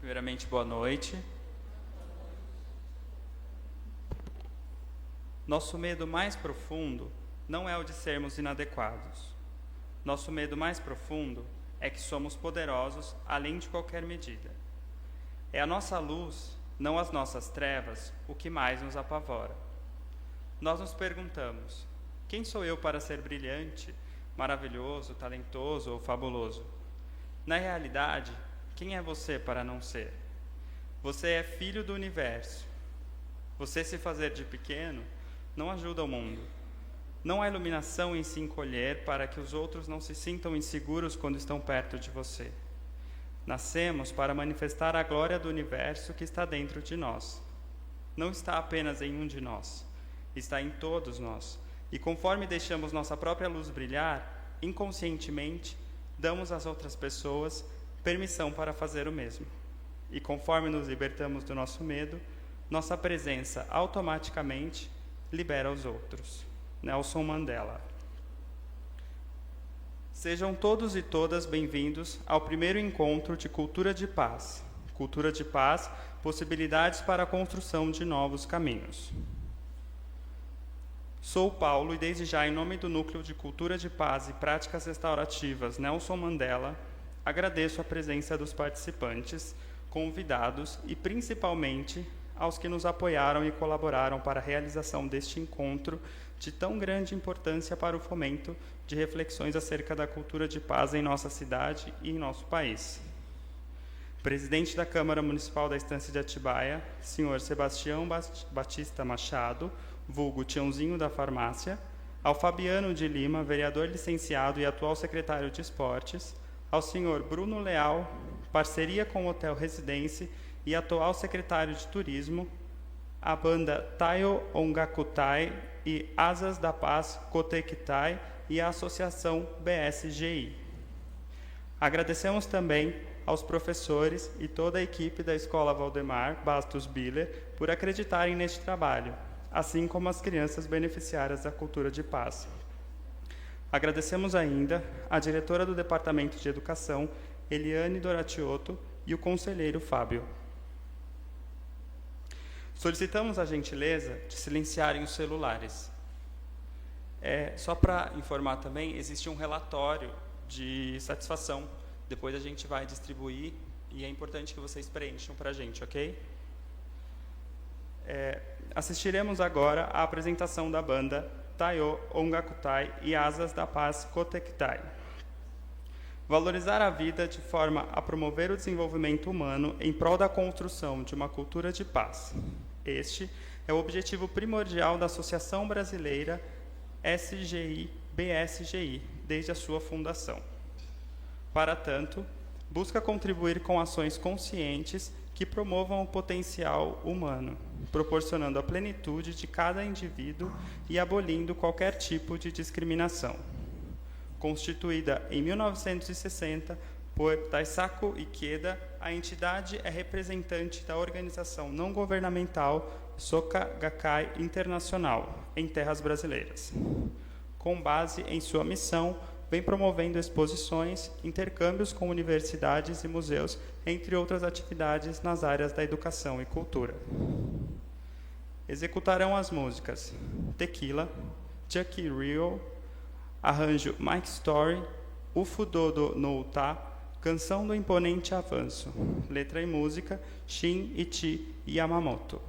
Primeiramente, boa noite. Nosso medo mais profundo não é o de sermos inadequados. Nosso medo mais profundo é que somos poderosos além de qualquer medida. É a nossa luz, não as nossas trevas, o que mais nos apavora. Nós nos perguntamos: quem sou eu para ser brilhante, maravilhoso, talentoso ou fabuloso? Na realidade, quem é você para não ser? Você é filho do universo. Você se fazer de pequeno não ajuda o mundo. Não há iluminação em se encolher para que os outros não se sintam inseguros quando estão perto de você. Nascemos para manifestar a glória do universo que está dentro de nós. Não está apenas em um de nós, está em todos nós. E conforme deixamos nossa própria luz brilhar, inconscientemente, damos às outras pessoas permissão para fazer o mesmo. E conforme nos libertamos do nosso medo, nossa presença automaticamente libera os outros. Nelson Mandela. Sejam todos e todas bem-vindos ao primeiro encontro de Cultura de Paz. Cultura de Paz, possibilidades para a construção de novos caminhos. Sou Paulo e desde já, em nome do Núcleo de Cultura de Paz e Práticas Restaurativas Nelson Mandela, agradeço a presença dos participantes, convidados e principalmente aos que nos apoiaram e colaboraram para a realização deste encontro de tão grande importância para o fomento de reflexões acerca da cultura de paz em nossa cidade e em nosso país. Presidente da Câmara Municipal da Estância de Atibaia, senhor Sebastião Batista Machado, vulgo Tiãozinho da Farmácia, ao Fabiano de Lima, vereador licenciado e atual secretário de Esportes, ao senhor Bruno Leal, parceria com o Hotel Residência e atual secretário de Turismo, a banda Taio Ongakutai e Asas da Paz Kotekitai e a Associação BSGI. Agradecemos também aos professores e toda a equipe da Escola Valdemar Bastos Biller por acreditarem neste trabalho, assim como as crianças beneficiárias da cultura de paz. Agradecemos ainda à diretora do Departamento de Educação, Eliane Doratiotto, e o conselheiro Fábio. Solicitamos a gentileza de silenciarem os celulares. Só para informar também, existe um relatório de satisfação. Depois a gente vai distribuir e é importante que vocês preencham para a gente, ok? Assistiremos agora à apresentação da banda Taio Ongakutai e Asas da Paz Kotekitai. Valorizar a vida de forma a promover o desenvolvimento humano em prol da construção de uma cultura de paz. Este é o objetivo primordial da Associação Brasileira SGI-BSGI, desde a sua fundação. Para tanto, busca contribuir com ações conscientes que promovam o potencial humano, proporcionando a plenitude de cada indivíduo e abolindo qualquer tipo de discriminação. Constituída em 1960 por Daisaku Ikeda, a entidade é representante da organização não governamental Soka Gakkai Internacional, em terras brasileiras. Com base em sua missão, vem promovendo exposições, intercâmbios com universidades e museus, entre outras atividades nas áreas da educação e cultura. Executarão as músicas Tequila, Chucky Rio, arranjo Mike Story, Ufudodo no Uta, Canção do Imponente Avanço, letra e música Shin Ichi Yamamoto.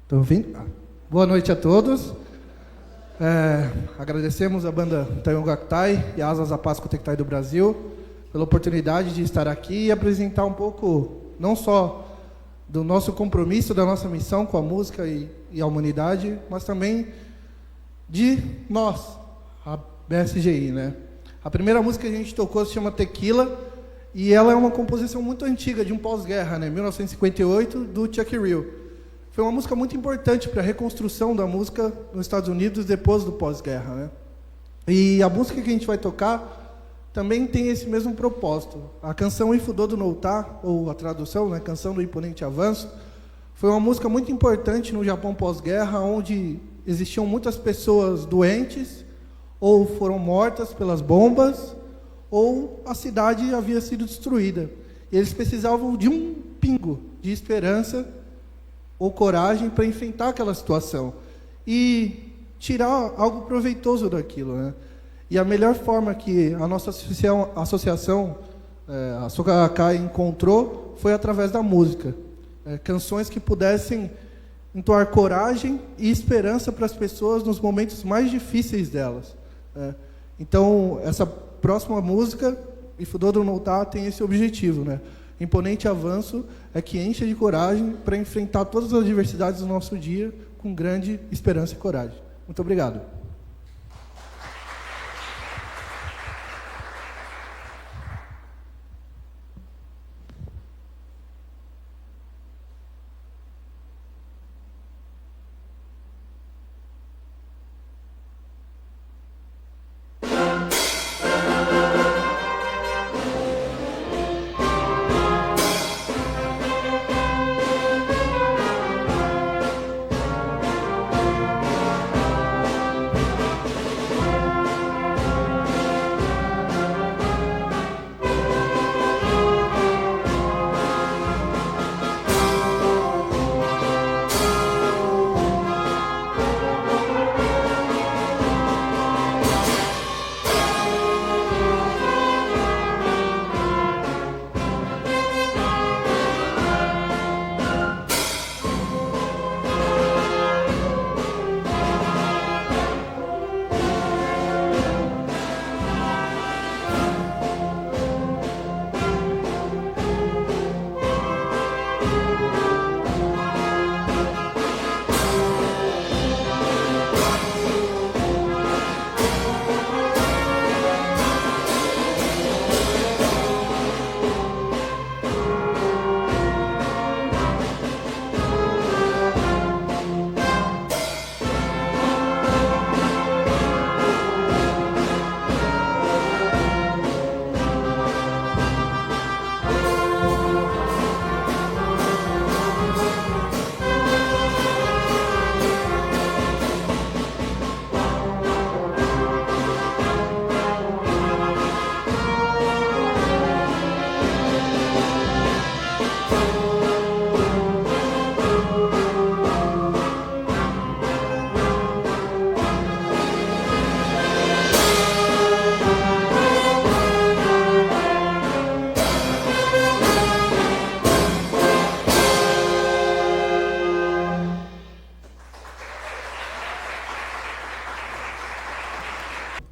Estão ouvindo? Boa noite a todos. Agradecemos a banda Tayongaktai e a Asas da Paz Kotectai do Brasil pela oportunidade de estar aqui e apresentar um pouco, não só do nosso compromisso, da nossa missão com a música e a humanidade, mas também de nós, a BSGI, né? A primeira música que a gente tocou se chama Tequila, e ela é uma composição muito antiga, de um pós-guerra, né? 1958, do Chuck Real. Foi uma música muito importante para a reconstrução da música nos Estados Unidos depois do pós-guerra, né? E a música que a gente vai tocar também tem esse mesmo propósito. A canção Ifudodo no Uta, ou a tradução, né, Canção do Imponente Avanço, foi uma música muito importante no Japão pós-guerra, onde existiam muitas pessoas doentes, ou foram mortas pelas bombas, ou a cidade havia sido destruída. E eles precisavam de um pingo de esperança ou coragem para enfrentar aquela situação e tirar algo proveitoso daquilo, né? E a melhor forma que a nossa associação, a Sokakai, encontrou foi através da música. Canções que pudessem entoar coragem e esperança para as pessoas nos momentos mais difíceis delas. Então, essa próxima música, Ifudodo no Uta, tem esse objetivo, né? Imponente Avanço é que enche de coragem para enfrentar todas as adversidades do nosso dia com grande esperança e coragem. Muito obrigado.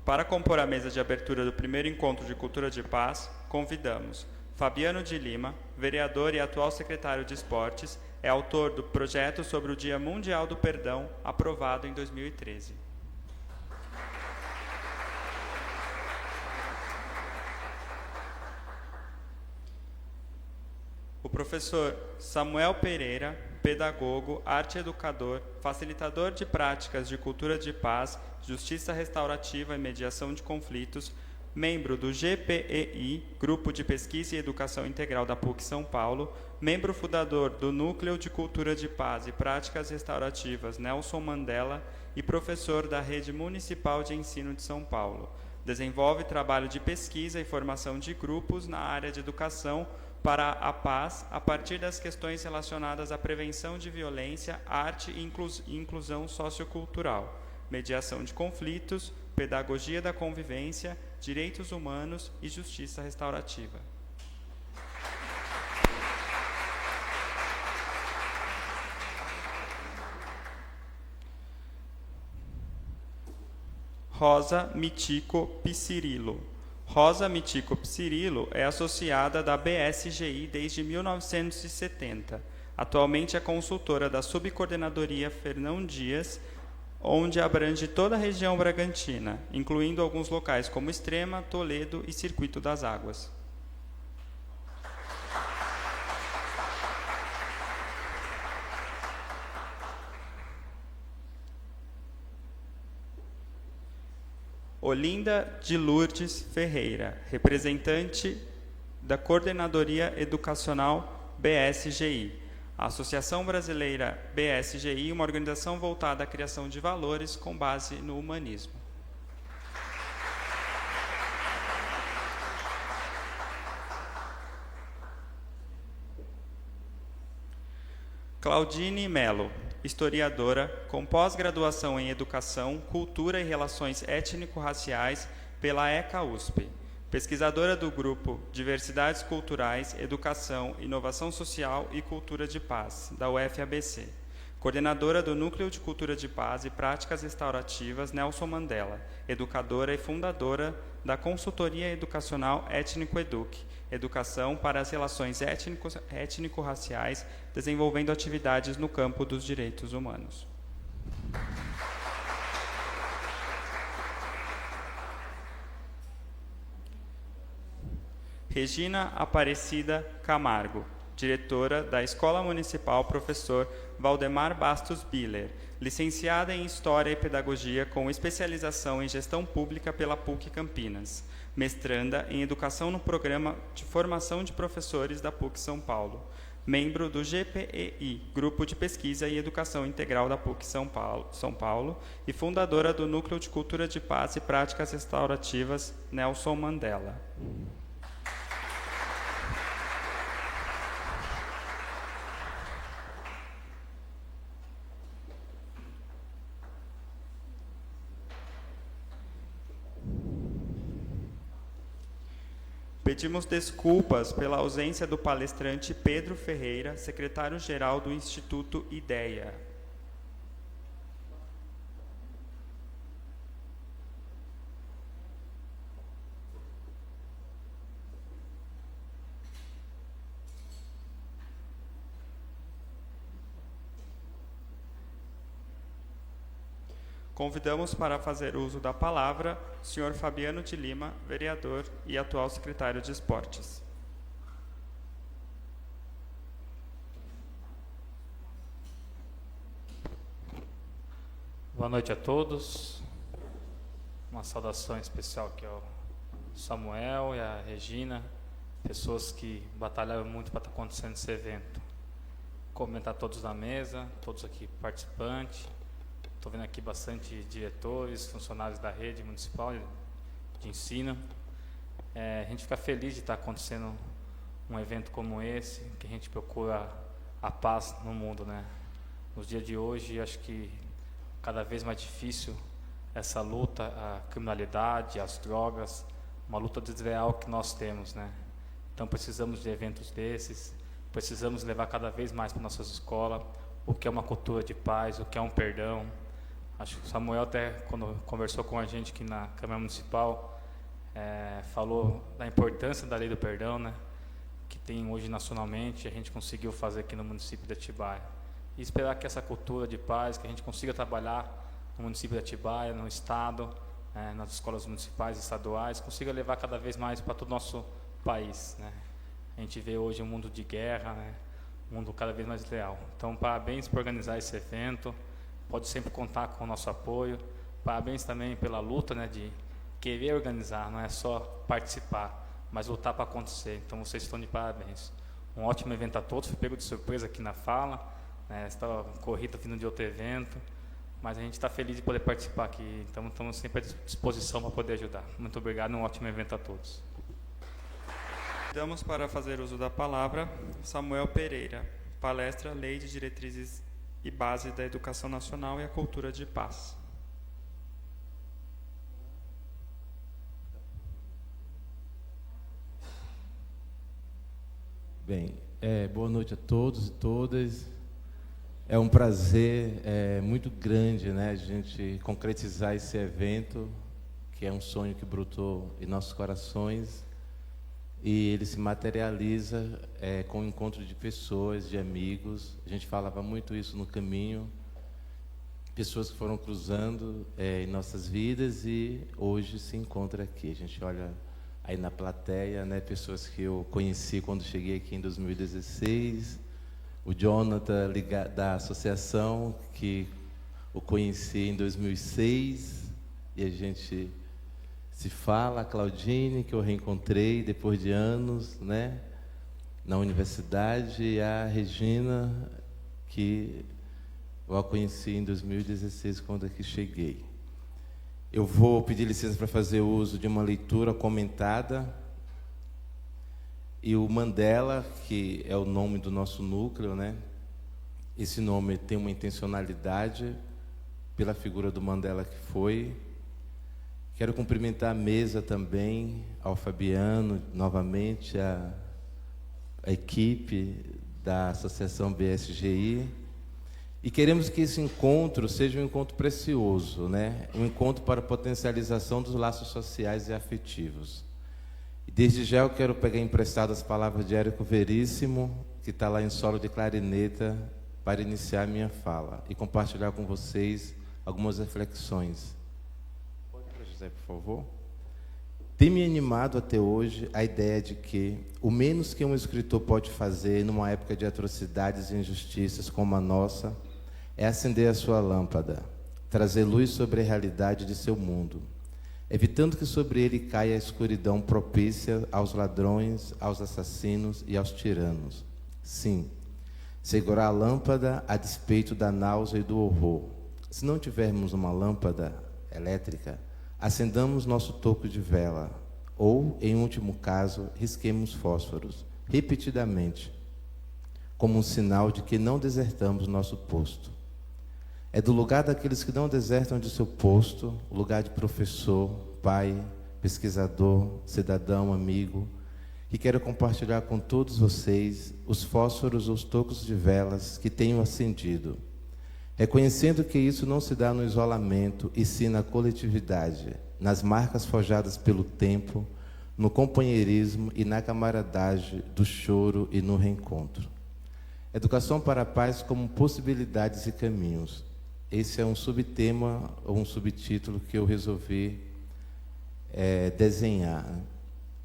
Para compor a mesa de abertura do primeiro encontro de Cultura de Paz, convidamos Fabiano de Lima, vereador e atual secretário de Esportes, é autor do projeto sobre o Dia Mundial do Perdão, aprovado em 2013. O professor Samuel Pereira, pedagogo, arte-educador, facilitador de práticas de cultura de paz, justiça restaurativa e mediação de conflitos, membro do GPEI, Grupo de Pesquisa e Educação Integral da PUC São Paulo, membro fundador do Núcleo de Cultura de Paz e Práticas Restaurativas Nelson Mandela e professor da Rede Municipal de Ensino de São Paulo. Desenvolve trabalho de pesquisa e formação de grupos na área de educação para a paz, a partir das questões relacionadas à prevenção de violência, arte e inclusão sociocultural, mediação de conflitos, pedagogia da convivência, direitos humanos e justiça restaurativa. Rosa Mitico Pissirilo. Rosa Mitico Pissirilo é associada da BSGI desde 1970. Atualmente é consultora da Subcoordenadoria Fernão Dias, onde abrange toda a região bragantina, incluindo alguns locais como Extrema, Toledo e Circuito das Águas. Olinda de Lourdes Ferreira, representante da Coordenadoria Educacional BSGI. A Associação Brasileira BSGI, uma organização voltada à criação de valores com base no humanismo. Claudine Melo, historiadora, com pós-graduação em Educação, Cultura e Relações Étnico-Raciais pela ECA-USP. Pesquisadora do grupo Diversidades Culturais, Educação, Inovação Social e Cultura de Paz, da UFABC. Coordenadora do Núcleo de Cultura de Paz e Práticas Restaurativas Nelson Mandela. Educadora e fundadora da Consultoria Educacional Étnico Eduque, Educação para as Relações Étnico-Raciais, desenvolvendo atividades no campo dos direitos humanos. Regina Aparecida Camargo, diretora da Escola Municipal Professor Valdemar Bastos Biller, licenciada em História e Pedagogia com especialização em Gestão Pública pela PUC Campinas, mestranda em Educação no Programa de Formação de Professores da PUC São Paulo, membro do GPEI, Grupo de Pesquisa e Educação Integral da PUC São Paulo, e fundadora do Núcleo de Cultura de Paz e Práticas Restaurativas Nelson Mandela. Pedimos desculpas pela ausência do palestrante Pedro Ferreira, secretário-geral do Instituto IDEA. Convidamos para fazer uso da palavra o senhor Fabiano de Lima, vereador e atual secretário de Esportes. Boa noite a todos. Uma saudação especial aqui ao Samuel e à Regina, pessoas que batalharam muito para estar acontecendo esse evento. Comentar todos na mesa, todos aqui participantes. Estou vendo aqui bastante diretores, funcionários da rede municipal de ensino. A gente fica feliz de estar acontecendo um evento como esse, que a gente procura a paz no mundo, né? Nos dias de hoje, acho que cada vez mais difícil essa luta, a criminalidade, as drogas, uma luta desleal que nós temos, né? Então precisamos de eventos desses, precisamos levar cada vez mais para nossas escolas o que é uma cultura de paz, o que é um perdão. Acho que o Samuel até, quando conversou com a gente aqui na Câmara Municipal, falou da importância da Lei do Perdão, né, que tem hoje nacionalmente, a gente conseguiu fazer aqui no município de Atibaia. E esperar que essa cultura de paz, que a gente consiga trabalhar no município de Atibaia, no Estado, nas escolas municipais e estaduais, consiga levar cada vez mais para todo o nosso país, né. A gente vê hoje um mundo de guerra, né, um mundo cada vez mais leal. Então, parabéns por organizar esse evento. Pode sempre contar com o nosso apoio. Parabéns também pela luta, né, de querer organizar, não é só participar, mas lutar para acontecer. Então vocês estão de parabéns. Um ótimo evento a todos. Fui pego de surpresa aqui na fala, né, estava corrida vindo de outro evento, mas a gente está feliz de poder participar aqui. Então estamos sempre à disposição para poder ajudar. Muito obrigado, um ótimo evento a todos. Damos para fazer uso da palavra Samuel Pereira, palestra Lei de Diretrizes e Base da Educação Nacional e a Cultura de Paz. Bem, boa noite a todos e todas. É um prazer muito grande, né, a gente concretizar esse evento que é um sonho que brotou em nossos corações, e ele se materializa com o encontro de pessoas, de amigos. A gente falava muito isso no caminho, pessoas que foram cruzando em nossas vidas e hoje se encontra aqui. A gente olha aí na plateia, né, pessoas que eu conheci quando cheguei aqui em 2016, o Jonathan da associação, que o conheci em 2006, e a gente se fala, a Claudine, que eu reencontrei depois de anos, né, na universidade, e a Regina, que eu a conheci em 2016, quando aqui cheguei. Eu vou pedir licença para fazer uso de uma leitura comentada. E o Mandela, que é o nome do nosso núcleo, né? Esse nome tem uma intencionalidade pela figura do Mandela que foi. Quero cumprimentar a mesa também, ao Fabiano, novamente, a equipe da Associação BSGI. E queremos que esse encontro seja um encontro precioso, né? Um encontro para a potencialização dos laços sociais e afetivos. E desde já eu quero pegar emprestado as palavras de Érico Veríssimo, que está lá em solo de clarineta, para iniciar a minha fala e compartilhar com vocês algumas reflexões. Pode ir para José, por favor? Tem me animado até hoje a ideia de que o menos que um escritor pode fazer numa época de atrocidades e injustiças como a nossa é acender a sua lâmpada, trazer luz sobre a realidade de seu mundo, evitando que sobre ele caia a escuridão propícia aos ladrões, aos assassinos e aos tiranos. Sim, segurar a lâmpada a despeito da náusea e do horror. Se não tivermos uma lâmpada elétrica, acendamos nosso toco de vela, ou, em último caso, risquemos fósforos, repetidamente, como um sinal de que não desertamos nosso posto. É do lugar daqueles que não desertam de seu posto, o lugar de professor, pai, pesquisador, cidadão, amigo, que quero compartilhar com todos vocês os fósforos ou os tocos de velas que tenho acendido, reconhecendo que isso não se dá no isolamento, e sim na coletividade, nas marcas forjadas pelo tempo, no companheirismo e na camaradagem do choro e no reencontro. Educação para a paz como possibilidades e caminhos. Esse é um subtema ou um subtítulo que eu resolvi desenhar.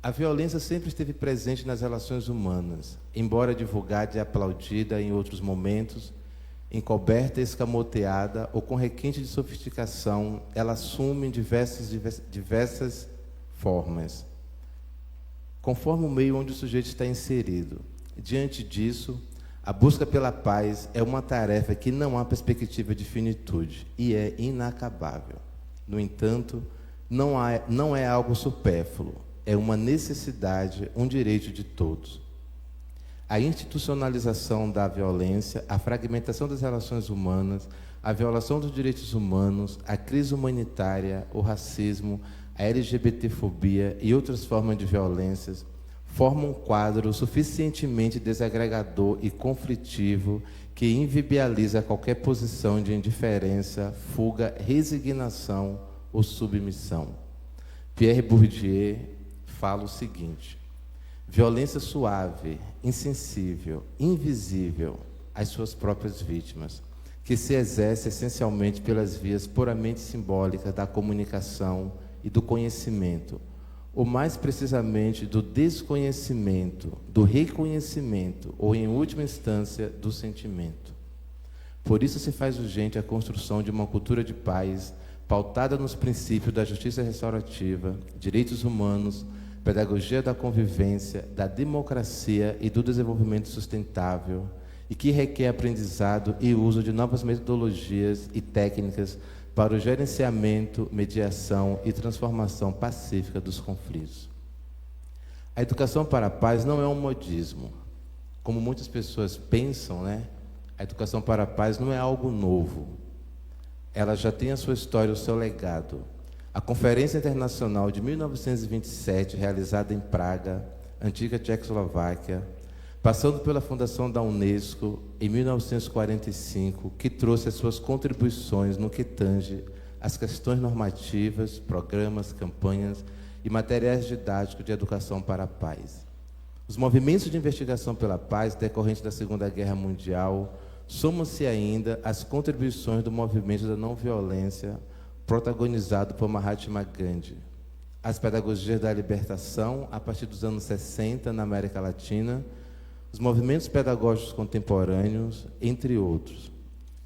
A violência sempre esteve presente nas relações humanas, embora divulgada e aplaudida em outros momentos, encoberta e escamoteada ou com requinte de sofisticação, ela assume diversas formas, conforme o meio onde o sujeito está inserido. Diante disso, a busca pela paz é uma tarefa que não há perspectiva de finitude e é inacabável. No entanto, não é algo supérfluo, é uma necessidade, um direito de todos. A institucionalização da violência, a fragmentação das relações humanas, a violação dos direitos humanos, a crise humanitária, o racismo, a LGBTfobia e outras formas de violências formam um quadro suficientemente desagregador e conflitivo que inviabiliza qualquer posição de indiferença, fuga, resignação ou submissão. Pierre Bourdieu fala o seguinte: violência suave, insensível, invisível às suas próprias vítimas, que se exerce essencialmente pelas vias puramente simbólicas da comunicação e do conhecimento, ou mais precisamente do desconhecimento, do reconhecimento, ou em última instância, do sentimento. Por isso se faz urgente a construção de uma cultura de paz pautada nos princípios da justiça restaurativa, direitos humanos, pedagogia da convivência, da democracia e do desenvolvimento sustentável, e que requer aprendizado e uso de novas metodologias e técnicas para o gerenciamento, mediação e transformação pacífica dos conflitos. A educação para a paz não é um modismo. Como muitas pessoas pensam, né? A educação para a paz não é algo novo. Ela já tem a sua história, o seu legado. A Conferência Internacional de 1927, realizada em Praga, antiga Tchecoslováquia, passando pela fundação da Unesco em 1945, que trouxe as suas contribuições no que tange as questões normativas, programas, campanhas e materiais didáticos de educação para a paz. Os movimentos de investigação pela paz decorrentes da Segunda Guerra Mundial somam-se ainda às contribuições do movimento da não-violência protagonizado por Mahatma Gandhi, as pedagogias da libertação a partir dos anos 60 na América Latina, os movimentos pedagógicos contemporâneos, entre outros.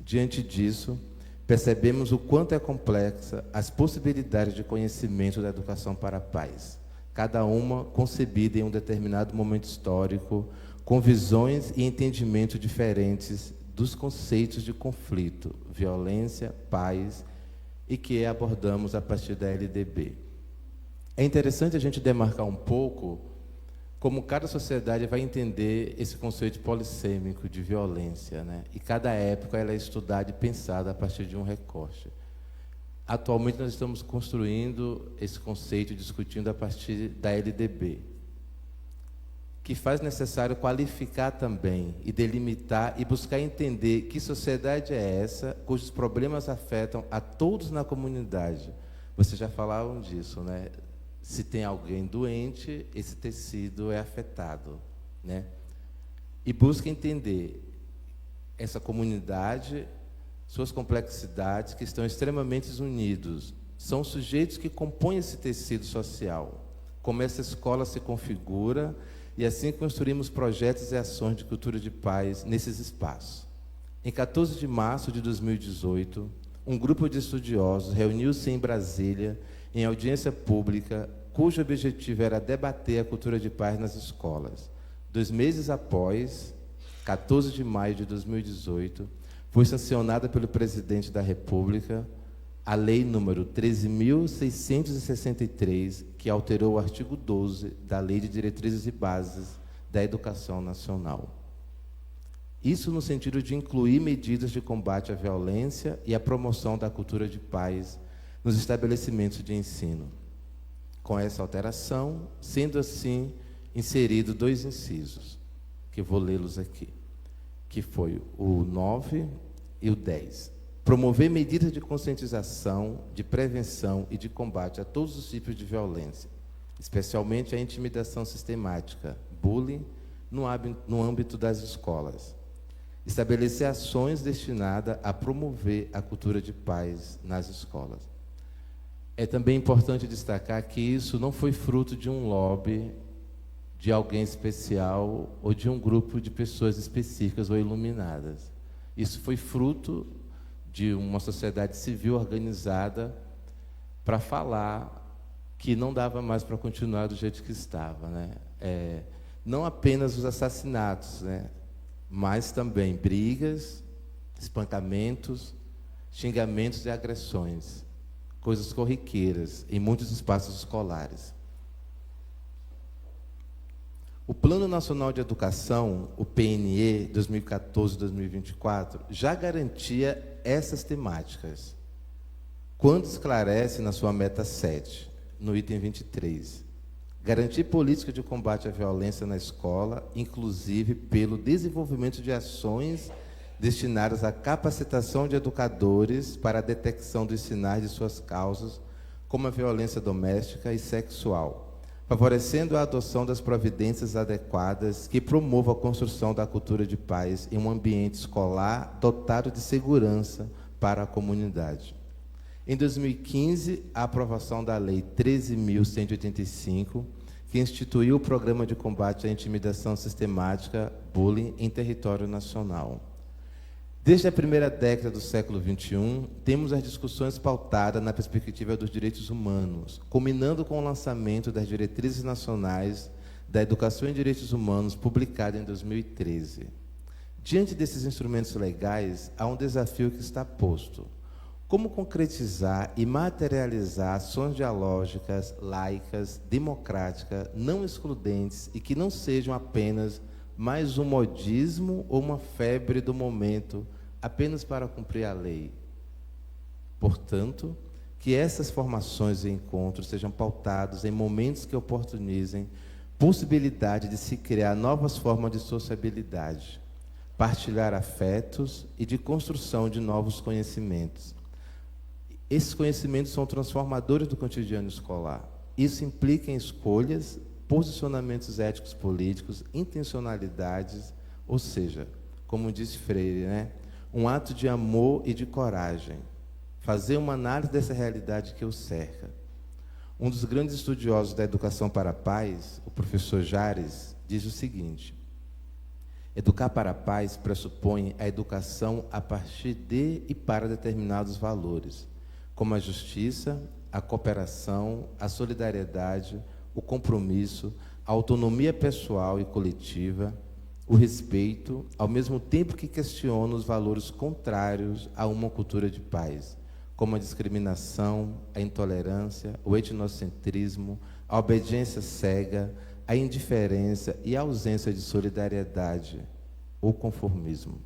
Diante disso, percebemos o quanto é complexa as possibilidades de conhecimento da educação para a paz, cada uma concebida em um determinado momento histórico, com visões e entendimentos diferentes dos conceitos de conflito, violência, paz, e que abordamos a partir da LDB. É interessante a gente demarcar um pouco como cada sociedade vai entender esse conceito polissêmico de violência, né? E cada época ela é estudada e pensada a partir de um recorte. Atualmente nós estamos construindo esse conceito, discutindo a partir da LDB, que faz necessário qualificar também e delimitar e buscar entender que sociedade é essa, cujos problemas afetam a todos na comunidade. Vocês já falaram disso, né? Se tem alguém doente, esse tecido é afetado, né? E busca entender essa comunidade, suas complexidades, que estão extremamente unidos. São sujeitos que compõem esse tecido social. Como essa escola se configura, e assim construímos projetos e ações de cultura de paz nesses espaços. Em 14 de março de 2018, um grupo de estudiosos reuniu-se em Brasília, em audiência pública, cujo objetivo era debater a cultura de paz nas escolas. 2 meses após, 14 de maio de 2018, foi sancionada pelo presidente da República a Lei número 13.663, que alterou o artigo 12 da Lei de Diretrizes e Bases da Educação Nacional. Isso no sentido de incluir medidas de combate à violência e à promoção da cultura de paz nos estabelecimentos de ensino. Com essa alteração, sendo assim, inserido 2 incisos, que eu vou lê-los aqui, que foi o 9 e o 10. Promover medidas de conscientização, de prevenção e de combate a todos os tipos de violência, especialmente a intimidação sistemática, bullying, no âmbito das escolas. Estabelecer ações destinadas a promover a cultura de paz nas escolas. É também importante destacar que isso não foi fruto de um lobby, de alguém especial ou de um grupo de pessoas específicas ou iluminadas. Isso foi fruto de uma sociedade civil organizada para falar que não dava mais para continuar do jeito que estava, né? Não apenas os assassinatos, né? Mas também brigas, espancamentos, xingamentos e agressões, coisas corriqueiras em muitos espaços escolares. O Plano Nacional de Educação, o PNE 2014-2024, já garantia essas temáticas, quando esclarece na sua meta 7, no item 23, garantir política de combate à violência na escola, inclusive pelo desenvolvimento de ações destinadas à capacitação de educadores para a detecção dos sinais de suas causas, como a violência doméstica e sexual, favorecendo a adoção das providências adequadas que promovam a construção da cultura de paz em um ambiente escolar dotado de segurança para a comunidade. Em 2015, a aprovação da Lei 13.185, que instituiu o Programa de Combate à Intimidação Sistemática, bullying, em território nacional. Desde a primeira década do século XXI, temos as discussões pautadas na perspectiva dos direitos humanos, culminando com o lançamento das Diretrizes Nacionais da Educação em Direitos Humanos, publicada em 2013. Diante desses instrumentos legais, há um desafio que está posto. Como concretizar e materializar ações dialógicas, laicas, democráticas, não excludentes e que não sejam apenas mais um modismo ou uma febre do momento, apenas para cumprir a lei. Portanto, que essas formações e encontros sejam pautados em momentos que oportunizem possibilidade de se criar novas formas de sociabilidade, partilhar afetos e de construção de novos conhecimentos. Esses conhecimentos são transformadores do cotidiano escolar. Isso implica em escolhas, posicionamentos éticos políticos, intencionalidades, ou seja, como disse Freire, né? Um ato de amor e de coragem. Fazer uma análise dessa realidade que o cerca. Um dos grandes estudiosos da educação para a paz, o professor Jares, diz o seguinte: educar para a paz pressupõe a educação a partir de e para determinados valores, como a justiça, a cooperação, a solidariedade, o compromisso, a autonomia pessoal e coletiva, o respeito, ao mesmo tempo que questiona os valores contrários a uma cultura de paz, como a discriminação, a intolerância, o etnocentrismo, a obediência cega, a indiferença e a ausência de solidariedade ou conformismo.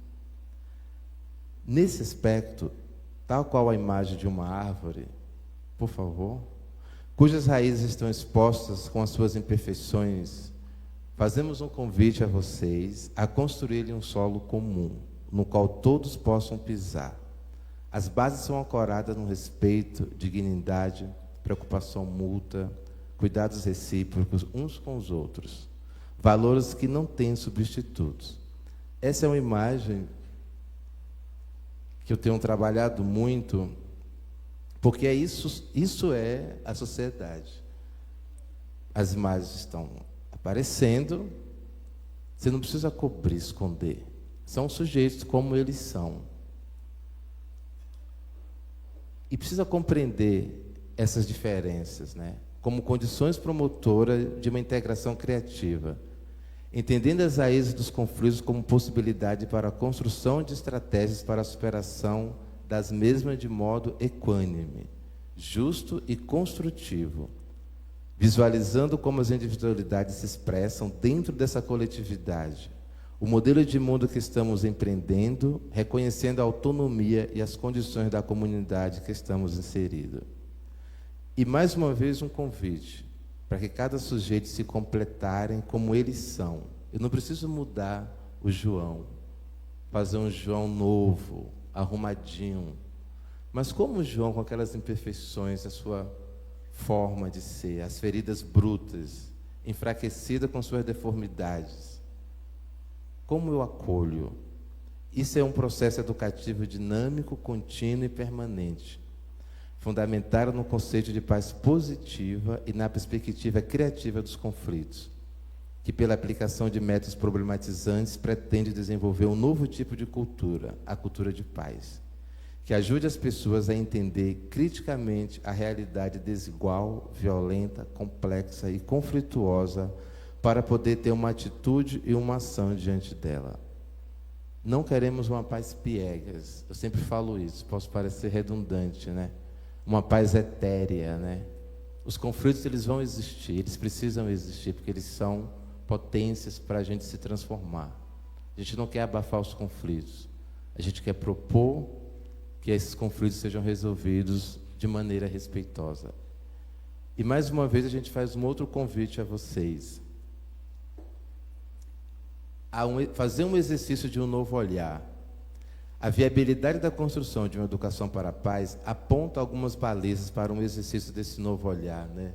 Nesse aspecto, tal qual a imagem de uma árvore, por favor, cujas raízes estão expostas com as suas imperfeições, fazemos um convite a vocês a construírem um solo comum, no qual todos possam pisar. As bases são ancoradas no respeito, dignidade, preocupação mútua, cuidados recíprocos uns com os outros, valores que não têm substitutos. Essa é uma imagem que eu tenho trabalhado muito, porque isso é a sociedade. As imagens estão aparecendo, você não precisa cobrir, esconder. São sujeitos como eles são. E precisa compreender essas diferenças, né? Como condições promotoras de uma integração criativa, entendendo as raízes dos conflitos como possibilidade para a construção de estratégias para a superação das mesmas de modo equânime, justo e construtivo, visualizando como as individualidades se expressam dentro dessa coletividade, o modelo de mundo que estamos empreendendo, reconhecendo a autonomia e as condições da comunidade que estamos inseridos. E, mais uma vez, um convite para que cada sujeito se completarem como eles são. Eu não preciso mudar o João, fazer um João novo, arrumadinho, mas como o João, com aquelas imperfeições, a sua forma de ser, as feridas brutas, enfraquecida com suas deformidades, como eu acolho? Isso é um processo educativo dinâmico, contínuo e permanente, fundamentado no conceito de paz positiva e na perspectiva criativa dos conflitos, que pela aplicação de métodos problematizantes pretende desenvolver um novo tipo de cultura, a cultura de paz, que ajude as pessoas a entender criticamente a realidade desigual, violenta, complexa e conflituosa para poder ter uma atitude e uma ação diante dela. Não queremos uma paz piegas, eu sempre falo isso, posso parecer redundante, né? Uma paz etérea, né? Os conflitos, eles vão existir, eles precisam existir, porque eles são potências para a gente se transformar. A gente não quer abafar os conflitos, a gente quer propor que esses conflitos sejam resolvidos de maneira respeitosa. E mais uma vez a gente faz um outro convite a vocês, a fazer um exercício de um novo olhar. A viabilidade da construção de uma educação para a paz aponta algumas balizas para um exercício desse novo olhar, né?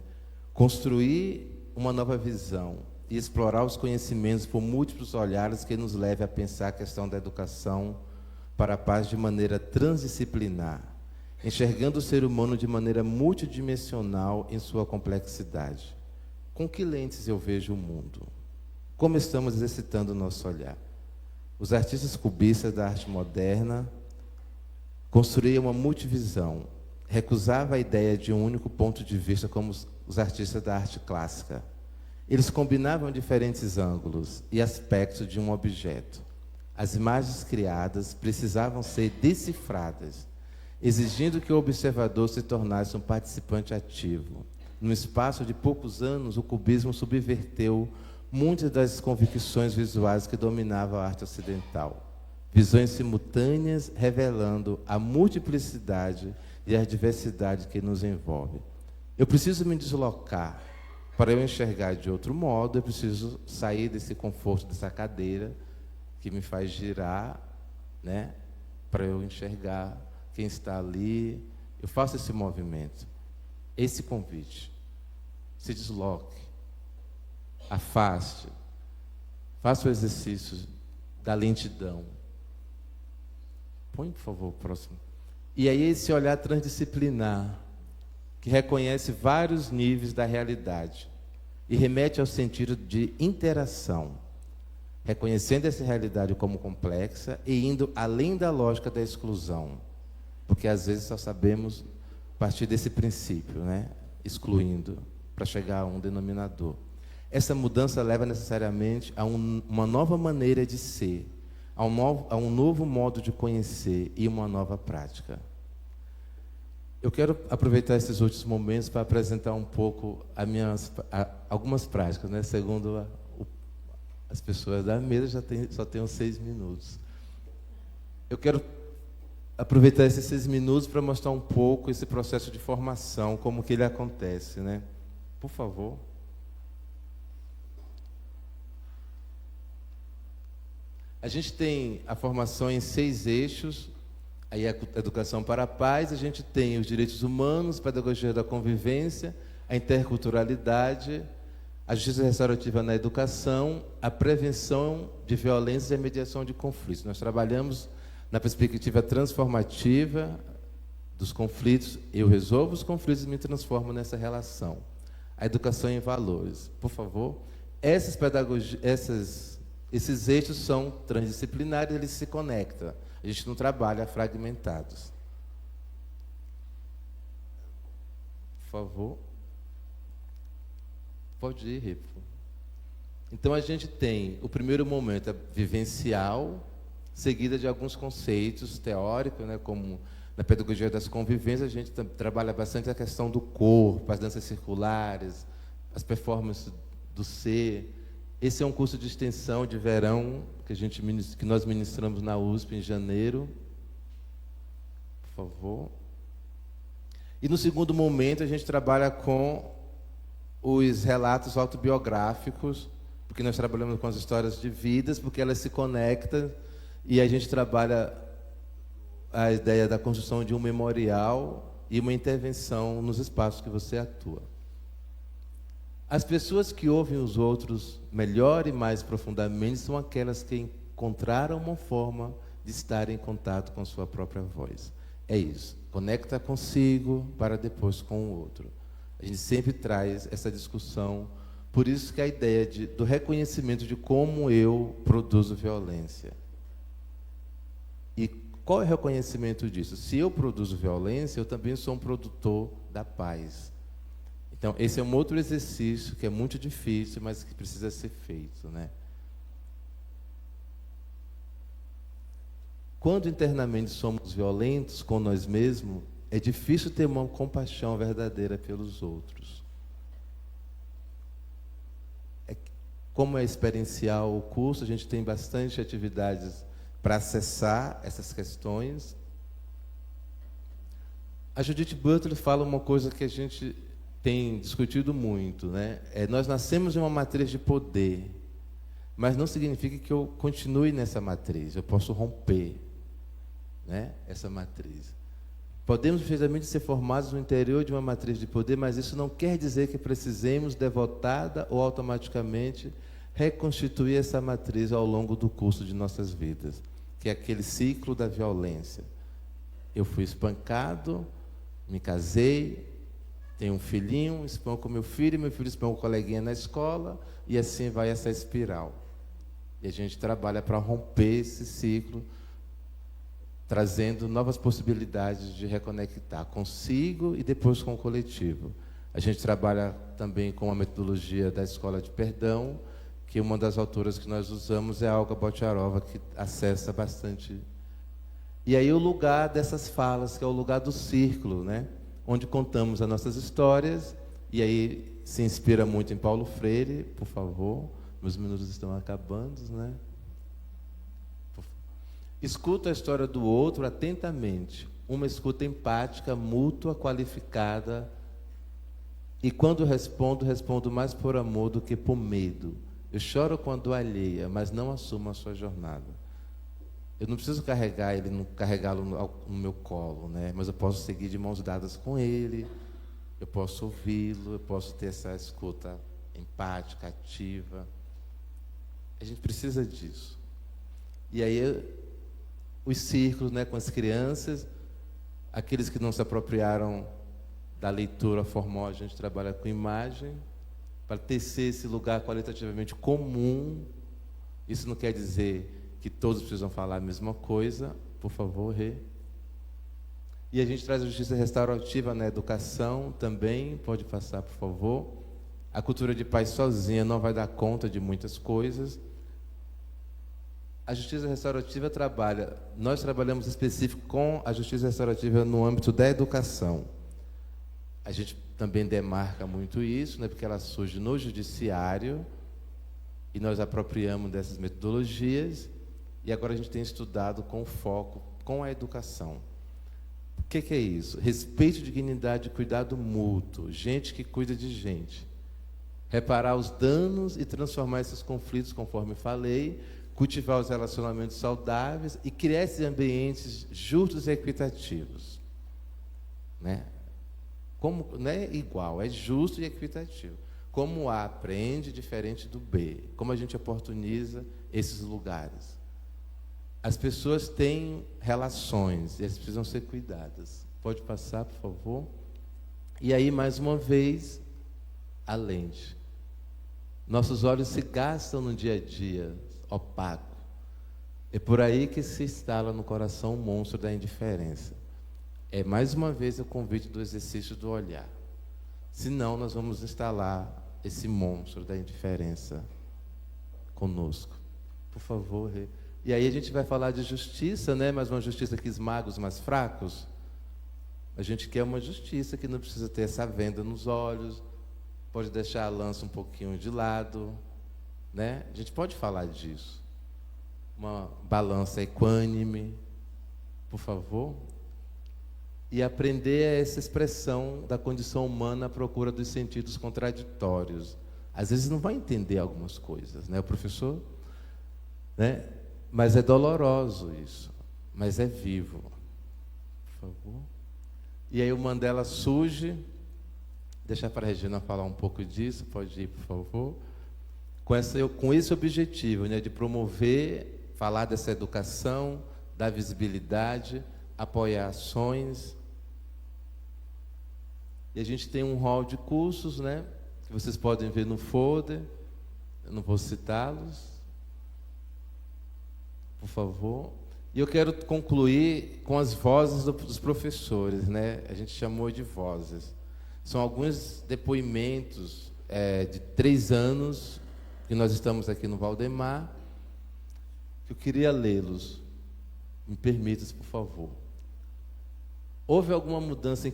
Construir uma nova visão e explorar os conhecimentos por múltiplos olhares que nos leve a pensar a questão da educação para a paz de maneira transdisciplinar, enxergando o ser humano de maneira multidimensional em sua complexidade. Com que lentes eu vejo o mundo? Como estamos exercitando o nosso olhar? Os artistas cubistas da arte moderna construíam uma multivisão, recusava a ideia de um único ponto de vista como os artistas da arte clássica. Eles combinavam diferentes ângulos e aspectos de um objeto. As imagens criadas precisavam ser decifradas, exigindo que o observador se tornasse um participante ativo. No espaço de poucos anos, o cubismo subverteu muitas das convicções visuais que dominavam a arte ocidental. Visões simultâneas revelando a multiplicidade e a diversidade que nos envolve. Eu preciso me deslocar. Para eu enxergar de outro modo, eu preciso sair desse conforto, dessa cadeira que me faz girar, né? Para eu enxergar quem está ali, eu faço esse movimento, esse convite. Se desloque, afaste, faça o exercício da lentidão. Põe, por favor, o próximo. E aí esse olhar transdisciplinar, que reconhece vários níveis da realidade e remete ao sentido de interação, reconhecendo essa realidade como complexa e indo além da lógica da exclusão, porque às vezes só sabemos partir desse princípio, né? Excluindo, para chegar a um denominador. Essa mudança leva necessariamente a uma nova maneira de ser, a um novo modo de conhecer e uma nova prática. Eu quero aproveitar esses últimos momentos para apresentar um pouco algumas práticas, né? Segundo as pessoas da mesa, só tenho 6 minutos. Eu quero aproveitar esses 6 minutos para mostrar um pouco esse processo de formação, como que ele acontece, né? Por favor. A gente tem a formação em 6 eixos, aí a educação para a paz, a gente tem os direitos humanos, pedagogia da convivência, a interculturalidade, a justiça restaurativa na educação, a prevenção de violências e a mediação de conflitos. Nós trabalhamos na perspectiva transformativa dos conflitos. Eu resolvo os conflitos e me transformo nessa relação. A educação em valores. Por favor. Esses eixos são transdisciplinares, eles se conectam. A gente não trabalha fragmentados. Por favor. Pode ir, Ripo. Então, a gente tem o primeiro momento vivencial, seguida de alguns conceitos teóricos, né, como na pedagogia das convivências, a gente trabalha bastante a questão do corpo, as danças circulares, as performances do ser. Esse é um curso de extensão de verão que nós ministramos na USP em janeiro. Por favor. E no segundo momento a gente trabalha com os relatos autobiográficos, porque nós trabalhamos com as histórias de vidas, porque elas se conectam, e a gente trabalha a ideia da construção de um memorial e uma intervenção nos espaços que você atua. As pessoas que ouvem os outros melhor e mais profundamente são aquelas que encontraram uma forma de estar em contato com sua própria voz. É isso. Conecta consigo para depois com o outro. A gente sempre traz essa discussão. Por isso que a ideia do reconhecimento de como eu produzo violência. E qual é o reconhecimento disso? Se eu produzo violência, eu também sou um produtor da paz. Então, esse é um outro exercício que é muito difícil, mas que precisa ser feito, né? Quando internamente somos violentos com nós mesmos, é difícil ter uma compaixão verdadeira pelos outros. Como é experiencial o curso, a gente tem bastante atividades para acessar essas questões. A Judith Butler fala uma coisa que a gente tem discutido muito, né? Nós nascemos em uma matriz de poder, mas não significa que eu continue nessa matriz. Eu posso romper, né, essa matriz. Podemos perfeitamente ser formados no interior de uma matriz de poder, mas isso não quer dizer que precisemos devotada ou automaticamente reconstituir essa matriz ao longo do curso de nossas vidas, que é aquele ciclo da violência. Eu fui espancado, me casei, tenho um filhinho, espanco meu filho espanca o coleguinha na escola, e assim vai essa espiral. E a gente trabalha para romper esse ciclo, trazendo novas possibilidades de reconectar consigo e depois com o coletivo. A gente trabalha também com a metodologia da Escola de Perdão, que uma das autoras que nós usamos é a Olga Bocharova, que acessa bastante. E aí o lugar dessas falas, que é o lugar do círculo, né? Onde contamos as nossas histórias, e aí se inspira muito em Paulo Freire. Por favor, meus minutos estão acabando, né? Escuta a história do outro atentamente, uma escuta empática, mútua, qualificada, e quando respondo mais por amor do que por medo. Eu choro com a dor alheia, mas não assumo a sua jornada. eu não preciso carregá-lo no meu colo, né? Mas eu posso seguir de mãos dadas com ele, eu posso ouvi-lo, eu posso ter essa escuta empática, ativa. A gente precisa disso. E aí, os círculos, né, com as crianças, aqueles que não se apropriaram da leitura formal, a gente trabalha com imagem, para tecer esse lugar qualitativamente comum. Isso não quer dizer que todos precisam falar a mesma coisa, por favor, Rê. E a gente traz a justiça restaurativa na educação também, pode passar, por favor. A cultura de paz sozinha não vai dar conta de muitas coisas. A justiça restaurativa nós trabalhamos específico com a justiça restaurativa no âmbito da educação. A gente também demarca muito isso, né, porque ela surge no judiciário, e nós apropriamos dessas metodologias, e agora a gente tem estudado com foco com a educação. O que é isso? Respeito, dignidade e cuidado mútuo. Gente que cuida de gente. Reparar os danos e transformar esses conflitos, conforme falei, cultivar os relacionamentos saudáveis e criar esses ambientes justos e equitativos. Né? Como, não é igual, é justo e equitativo. Como o A aprende diferente do B. Como a gente oportuniza esses lugares. As pessoas têm relações e elas precisam ser cuidadas. Pode passar, por favor? E aí, mais uma vez, a lente. Nossos olhos se gastam no dia a dia, opaco. É por aí que se instala no coração o monstro da indiferença. É, mais uma vez, o convite do exercício do olhar. Senão, nós vamos instalar esse monstro da indiferença conosco. Por favor, Rê. E aí a gente vai falar de justiça, né? Mas uma justiça que esmaga os mais fracos. A gente quer uma justiça que não precisa ter essa venda nos olhos, pode deixar a lança um pouquinho de lado, né? A gente pode falar disso. Uma balança equânime, por favor. E aprender essa expressão da condição humana à procura dos sentidos contraditórios. Às vezes não vai entender algumas coisas, né, o professor? Né? Mas é doloroso isso, mas é vivo. Por favor. E aí o Mandela surge, deixa para a Regina falar um pouco disso, pode ir, por favor. Com esse objetivo, né, de promover, falar dessa educação, dar visibilidade, apoiar ações. E a gente tem um hall de cursos, né, que vocês podem ver no folder, eu não vou citá-los. Por favor. E eu quero concluir com as vozes dos professores, né? A gente chamou de vozes. São alguns depoimentos de 3 anos que nós estamos aqui no Valdemar, que eu queria lê-los. Me permita, por favor. Houve alguma mudança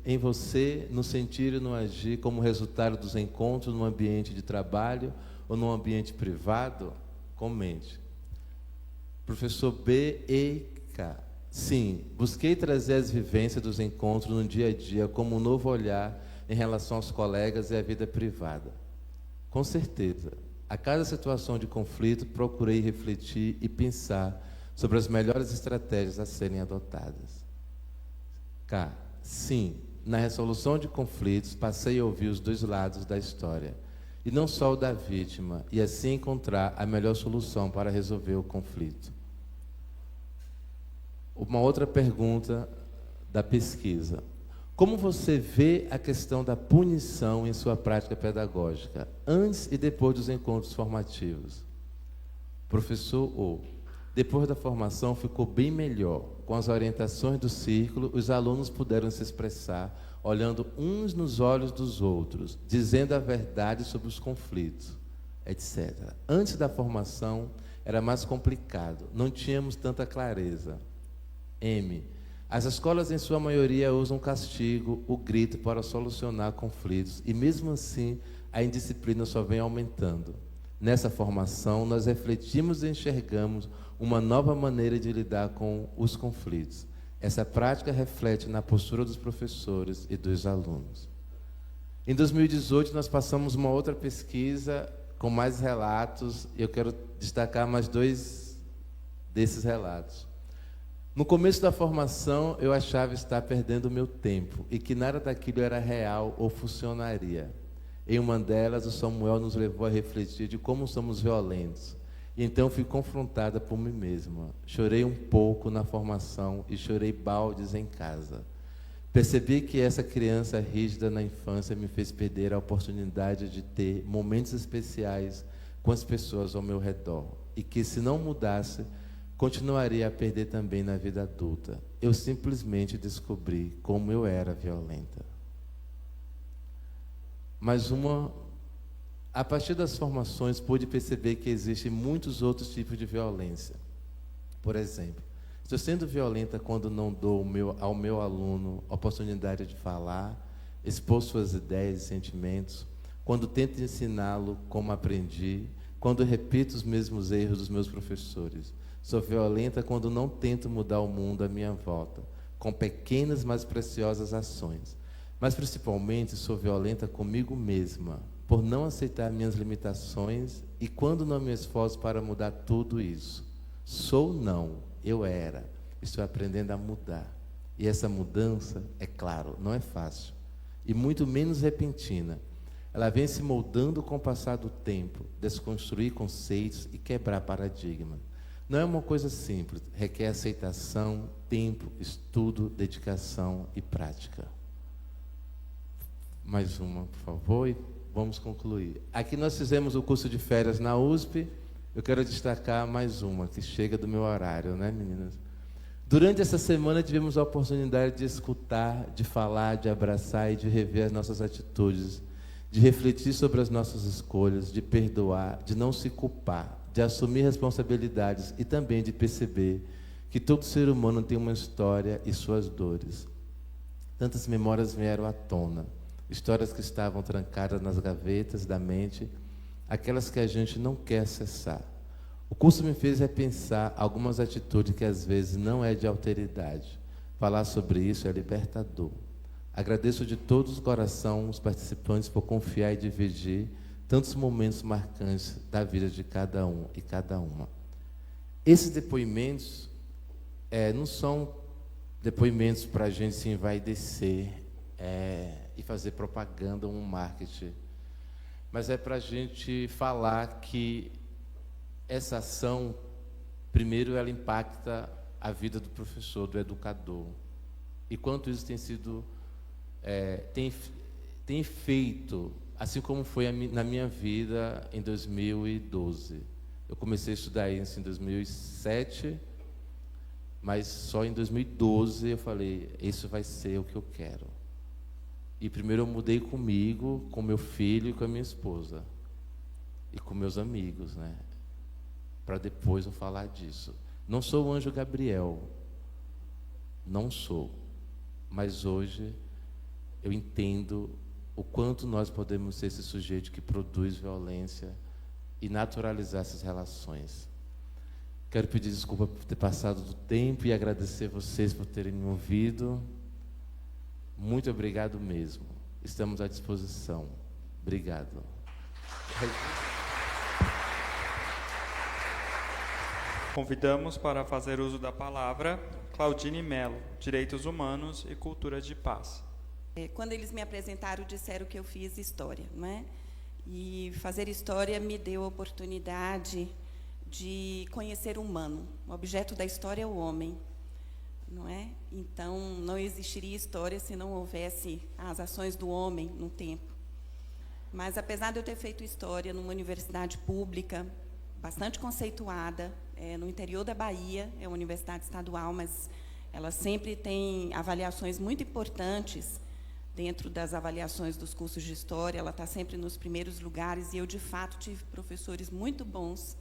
em você, no sentir e no agir, como resultado dos encontros no ambiente de trabalho ou no ambiente privado? Comente. Professor B. E. K. Sim, busquei trazer as vivências dos encontros no dia a dia como um novo olhar em relação aos colegas e à vida privada. Com certeza, a cada situação de conflito, procurei refletir e pensar sobre as melhores estratégias a serem adotadas. K. Sim, na resolução de conflitos, passei a ouvir os 2 lados da história, e não só o da vítima, e assim encontrar a melhor solução para resolver o conflito. Uma outra pergunta da pesquisa. Como você vê a questão da punição em sua prática pedagógica, antes e depois dos encontros formativos? Professor O. Depois da formação ficou bem melhor. Com as orientações do círculo, os alunos puderam se expressar, olhando uns nos olhos dos outros, dizendo a verdade sobre os conflitos, etc. Antes da formação, era mais complicado, não tínhamos tanta clareza. M. As escolas, em sua maioria, usam castigo, o grito, para solucionar conflitos, e mesmo assim, a indisciplina só vem aumentando. Nessa formação, nós refletimos e enxergamos uma nova maneira de lidar com os conflitos. Essa prática reflete na postura dos professores e dos alunos. Em 2018, nós passamos uma outra pesquisa com mais relatos, e eu quero destacar mais dois desses relatos. No começo da formação, eu achava estar perdendo o meu tempo e que nada daquilo era real ou funcionaria. Em uma delas, o Samuel nos levou a refletir de como somos violentos. E então fui confrontada por mim mesma. Chorei um pouco na formação e chorei baldes em casa. Percebi que essa criança rígida na infância me fez perder a oportunidade de ter momentos especiais com as pessoas ao meu redor. E que, se não mudasse, continuaria a perder também na vida adulta. Eu simplesmente descobri como eu era violenta. A partir das formações, pude perceber que existem muitos outros tipos de violência. Por exemplo, estou sendo violenta quando não dou ao meu aluno a oportunidade de falar, expor suas ideias e sentimentos, quando tento ensiná-lo como aprendi, quando repito os mesmos erros dos meus professores. Sou violenta quando não tento mudar o mundo à minha volta, com pequenas, mas preciosas ações. Mas, principalmente, sou violenta comigo mesma, por não aceitar minhas limitações e quando não me esforço para mudar tudo isso. Sou não, eu era. Estou aprendendo a mudar. E essa mudança, é claro, não é fácil. E muito menos repentina. Ela vem se moldando com o passar do tempo, desconstruir conceitos e quebrar paradigmas. Não é uma coisa simples, requer aceitação, tempo, estudo, dedicação e prática. Mais uma, por favor, e vamos concluir. Aqui nós fizemos o curso de férias na USP. Eu quero destacar mais uma, que chega do meu horário, né, meninas? Durante essa semana tivemos a oportunidade de escutar, de falar, de abraçar e de rever as nossas atitudes, de refletir sobre as nossas escolhas, de perdoar, de não se culpar, de assumir responsabilidades e também de perceber que todo ser humano tem uma história e suas dores. Tantas memórias vieram à tona, histórias que estavam trancadas nas gavetas da mente, aquelas que a gente não quer acessar. O curso me fez repensar algumas atitudes que às vezes não é de alteridade. Falar sobre isso é libertador. Agradeço de todo o coração os participantes por confiar e dividir tantos momentos marcantes da vida de cada um e cada uma. Esses depoimentos não são depoimentos para a gente se envaidecer e fazer propaganda, um marketing, mas é para a gente falar que essa ação, primeiro, ela impacta a vida do professor, do educador, e quanto isso tem sido, tem feito, assim como foi na minha vida em 2012. Eu comecei a estudar isso em 2007, mas só em 2012 eu falei, isso vai ser o que eu quero. E primeiro eu mudei comigo, com meu filho e com a minha esposa. E com meus amigos, né? Para depois eu falar disso. Não sou o anjo Gabriel. Não sou. Mas hoje eu entendo o quanto nós podemos ser esse sujeito que produz violência e naturalizar essas relações. Quero pedir desculpa por ter passado do tempo e agradecer vocês por terem me ouvido. Muito obrigado mesmo. Estamos à disposição. Obrigado. Convidamos para fazer uso da palavra Claudine Mello, Direitos Humanos e Cultura de Paz. Quando eles me apresentaram, disseram que eu fiz história, não é? E fazer história me deu a oportunidade de conhecer o humano. O objeto da história é o homem, não é? Então, não existiria história se não houvesse as ações do homem no tempo. Mas, apesar de eu ter feito história numa universidade pública, bastante conceituada, no interior da Bahia, é uma universidade estadual, mas ela sempre tem avaliações muito importantes dentro das avaliações dos cursos de história, ela está sempre nos primeiros lugares, e eu, de fato, tive professores muito bons,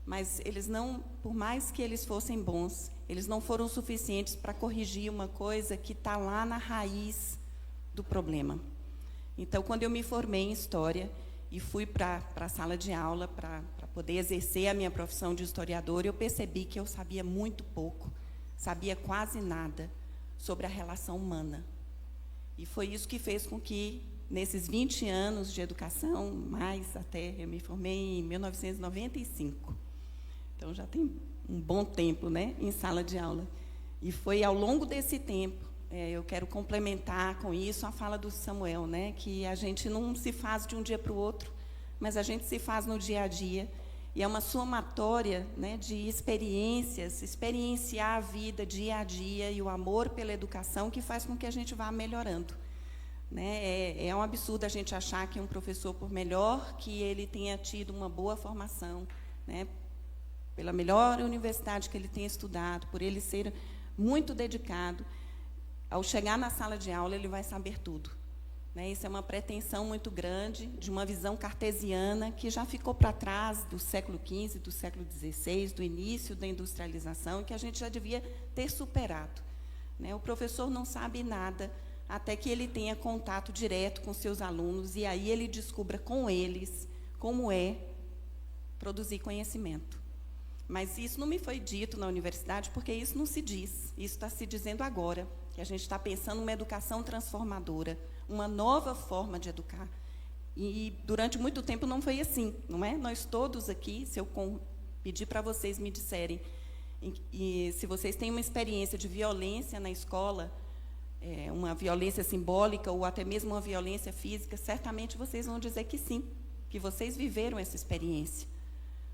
mas eles não, por mais que eles fossem bons, eles não foram suficientes para corrigir uma coisa que está lá na raiz do problema. Então, quando eu me formei em História e fui para a sala de aula para poder exercer a minha profissão de historiadora, eu percebi que eu sabia muito pouco, sabia quase nada sobre a relação humana. E foi isso que fez com que, nesses 20 anos de educação, mais até, eu me formei em 1995. Então, já tem um bom tempo, né, em sala de aula. E foi ao longo desse tempo, eu quero complementar com isso a fala do Samuel, né, que a gente não se faz de um dia para o outro, mas a gente se faz no dia a dia. E é uma somatória, né, de experiências, experienciar a vida dia a dia e o amor pela educação que faz com que a gente vá melhorando. Né? É um absurdo a gente achar que um professor, por melhor que ele tenha tido uma boa formação, né, pela melhor universidade que ele tenha estudado, por ele ser muito dedicado, ao chegar na sala de aula ele vai saber tudo. Né? Isso é uma pretensão muito grande, de uma visão cartesiana que já ficou para trás do século XV, do século XVI, do início da industrialização, e que a gente já devia ter superado. Né? O professor não sabe nada até que ele tenha contato direto com seus alunos, e aí ele descubra com eles como é produzir conhecimento. Mas isso não me foi dito na universidade, porque isso não se diz, isso está se dizendo agora, que a gente está pensando numa educação transformadora, uma nova forma de educar. E durante muito tempo não foi assim, não é? Nós todos aqui, se eu pedir para vocês me disserem, e se vocês têm uma experiência de violência na escola, uma violência simbólica ou até mesmo uma violência física, certamente vocês vão dizer que sim, que vocês viveram essa experiência,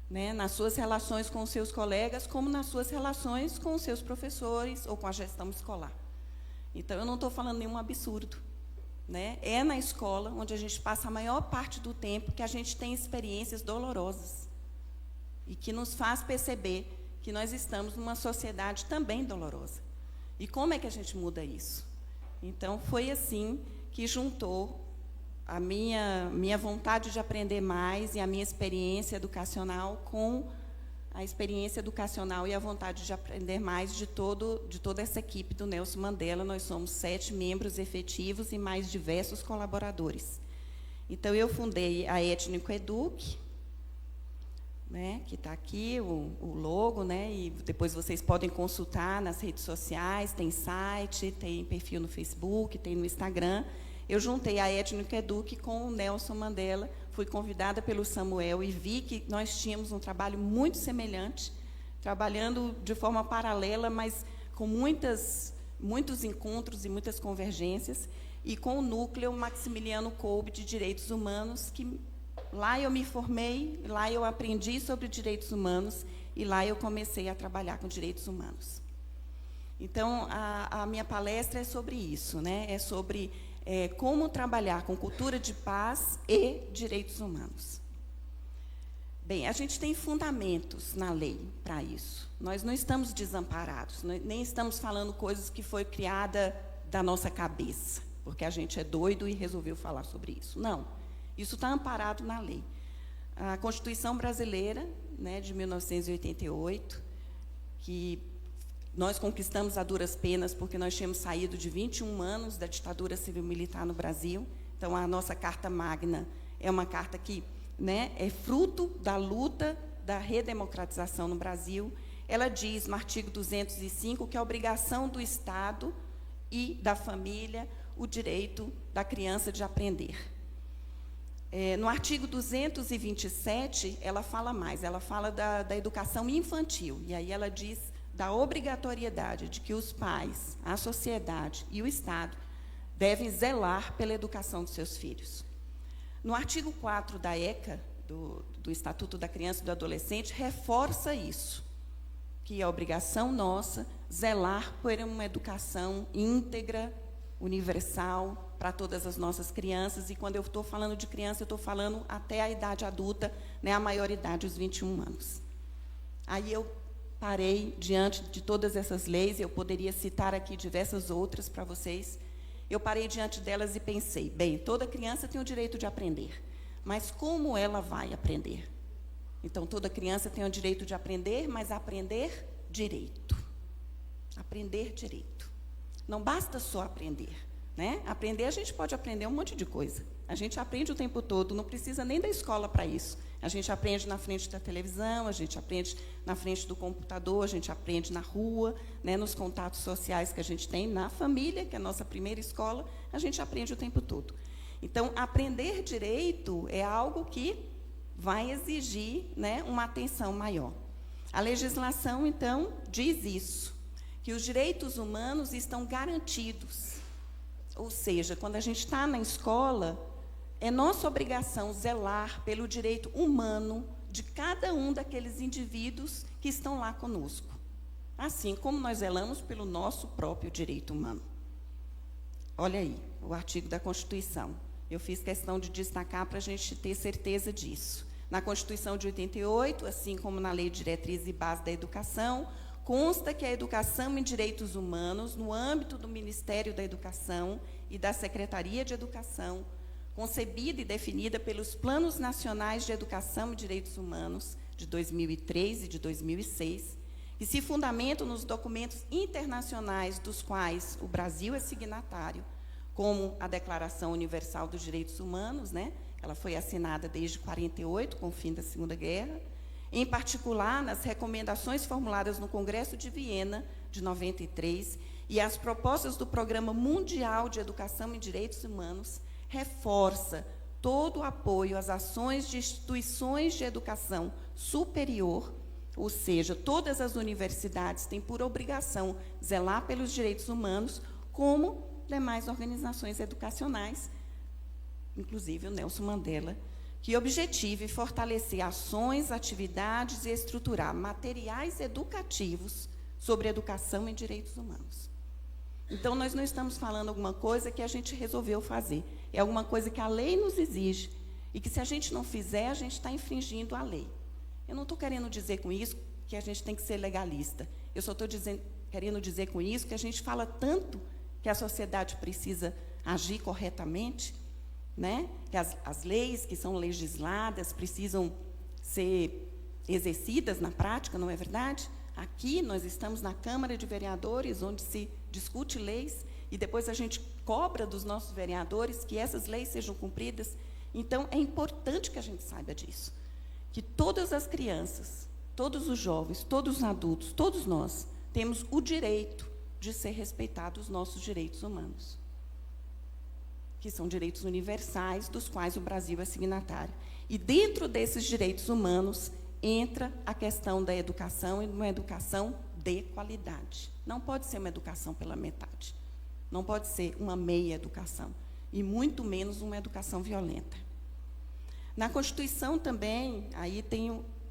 né? Nas suas relações com os seus colegas, como nas suas relações com os seus professores ou com a gestão escolar. Então, eu não estou falando nenhum absurdo. Né? É na escola onde a gente passa a maior parte do tempo que a gente tem experiências dolorosas e que nos faz perceber que nós estamos numa sociedade também dolorosa. E como é que a gente muda isso? Então, foi assim que juntou a minha vontade de aprender mais e a minha experiência educacional com a experiência educacional e a vontade de aprender mais de toda essa equipe do Nelson Mandela. Nós somos 7 membros efetivos e mais diversos colaboradores. Então, eu fundei a Étnico Educ, né, que está aqui, o logo, né, e depois vocês podem consultar nas redes sociais, tem site, tem perfil no Facebook, tem no Instagram. Eu juntei a Étnico Educ com o Nelson Mandela, fui convidada pelo Samuel e vi que nós tínhamos um trabalho muito semelhante, trabalhando de forma paralela, mas com muitos encontros e muitas convergências, e com o núcleo Maximiliano Kolbe de Direitos Humanos, que lá eu me formei, lá eu aprendi sobre direitos humanos, e lá eu comecei a trabalhar com direitos humanos. Então, a minha palestra é sobre isso, né? É sobre como trabalhar com cultura de paz e direitos humanos. Bem, a gente tem fundamentos na lei para isso. Nós não estamos desamparados, nem estamos falando coisas que foi criada da nossa cabeça, porque a gente é doido e resolveu falar sobre isso. Não, isso está amparado na lei. A Constituição Brasileira, né, de 1988, que nós conquistamos a duras penas, porque nós tínhamos saído de 21 anos da ditadura civil-militar no Brasil. Então, a nossa Carta Magna é uma carta que, né, é fruto da luta da redemocratização no Brasil. Ela diz, no artigo 205, que é a obrigação do Estado e da família o direito da criança de aprender. No artigo 227, ela fala mais, ela fala da educação infantil, e aí ela diz da obrigatoriedade de que os pais, a sociedade e o Estado devem zelar pela educação dos seus filhos. No artigo 4 da ECA, do Estatuto da Criança e do Adolescente, reforça isso, que é a obrigação nossa zelar por uma educação íntegra, universal, para todas as nossas crianças, e quando eu estou falando de criança, eu estou falando até a idade adulta, né, a maioridade, os 21 anos. Aí eu parei diante de todas essas leis, eu poderia citar aqui diversas outras para vocês. Eu parei diante delas e pensei, bem, toda criança tem o direito de aprender, mas como ela vai aprender? Então, toda criança tem o direito de aprender, mas aprender direito. Aprender direito. Não basta só aprender, né? Aprender, a gente pode aprender um monte de coisa. A gente aprende o tempo todo, não precisa nem da escola para isso. A gente aprende na frente da televisão, a gente aprende na frente do computador, a gente aprende na rua, né, nos contatos sociais que a gente tem, na família, que é a nossa primeira escola, a gente aprende o tempo todo. Então, aprender direito é algo que vai exigir, né, uma atenção maior. A legislação, então, diz isso, que os direitos humanos estão garantidos. Ou seja, quando a gente está na escola, é nossa obrigação zelar pelo direito humano de cada um daqueles indivíduos que estão lá conosco, assim como nós zelamos pelo nosso próprio direito humano. Olha aí, o artigo da Constituição. Eu fiz questão de destacar para a gente ter certeza disso. Na Constituição de 88, assim como na Lei de Diretrizes e Bases da Educação, consta que a educação em direitos humanos, no âmbito do Ministério da Educação e da Secretaria de Educação, concebida e definida pelos Planos Nacionais de Educação e Direitos Humanos de 2003 e de 2006, que se fundamentam nos documentos internacionais dos quais o Brasil é signatário, como a Declaração Universal dos Direitos Humanos, né? Ela foi assinada desde 48, com o fim da Segunda Guerra, em particular nas recomendações formuladas no Congresso de Viena, de 93, e as propostas do Programa Mundial de Educação em Direitos Humanos, reforça todo o apoio às ações de instituições de educação superior, ou seja, todas as universidades têm por obrigação zelar pelos direitos humanos, como demais organizações educacionais, inclusive o Nelson Mandela, que objetiva fortalecer ações, atividades e estruturar materiais educativos sobre educação e direitos humanos. Então, nós não estamos falando alguma coisa que a gente resolveu fazer. É alguma coisa que a lei nos exige e que, se a gente não fizer, a gente está infringindo a lei. Eu não estou querendo dizer com isso que a gente tem que ser legalista. Eu só estou querendo dizer com isso que a gente fala tanto que a sociedade precisa agir corretamente, né? Que as leis que são legisladas precisam ser exercidas na prática, não é verdade? Aqui nós estamos na Câmara de Vereadores, onde se discute leis, e depois a gente cobra dos nossos vereadores que essas leis sejam cumpridas. Então, é importante que a gente saiba disso, que todas as crianças, todos os jovens, todos os adultos, todos nós, temos o direito de ser respeitados os nossos direitos humanos, que são direitos universais, dos quais o Brasil é signatário. E dentro desses direitos humanos entra a questão da educação, e uma educação de qualidade. Não pode ser uma educação pela metade. Não pode ser uma meia educação, e muito menos uma educação violenta. Na Constituição também, aí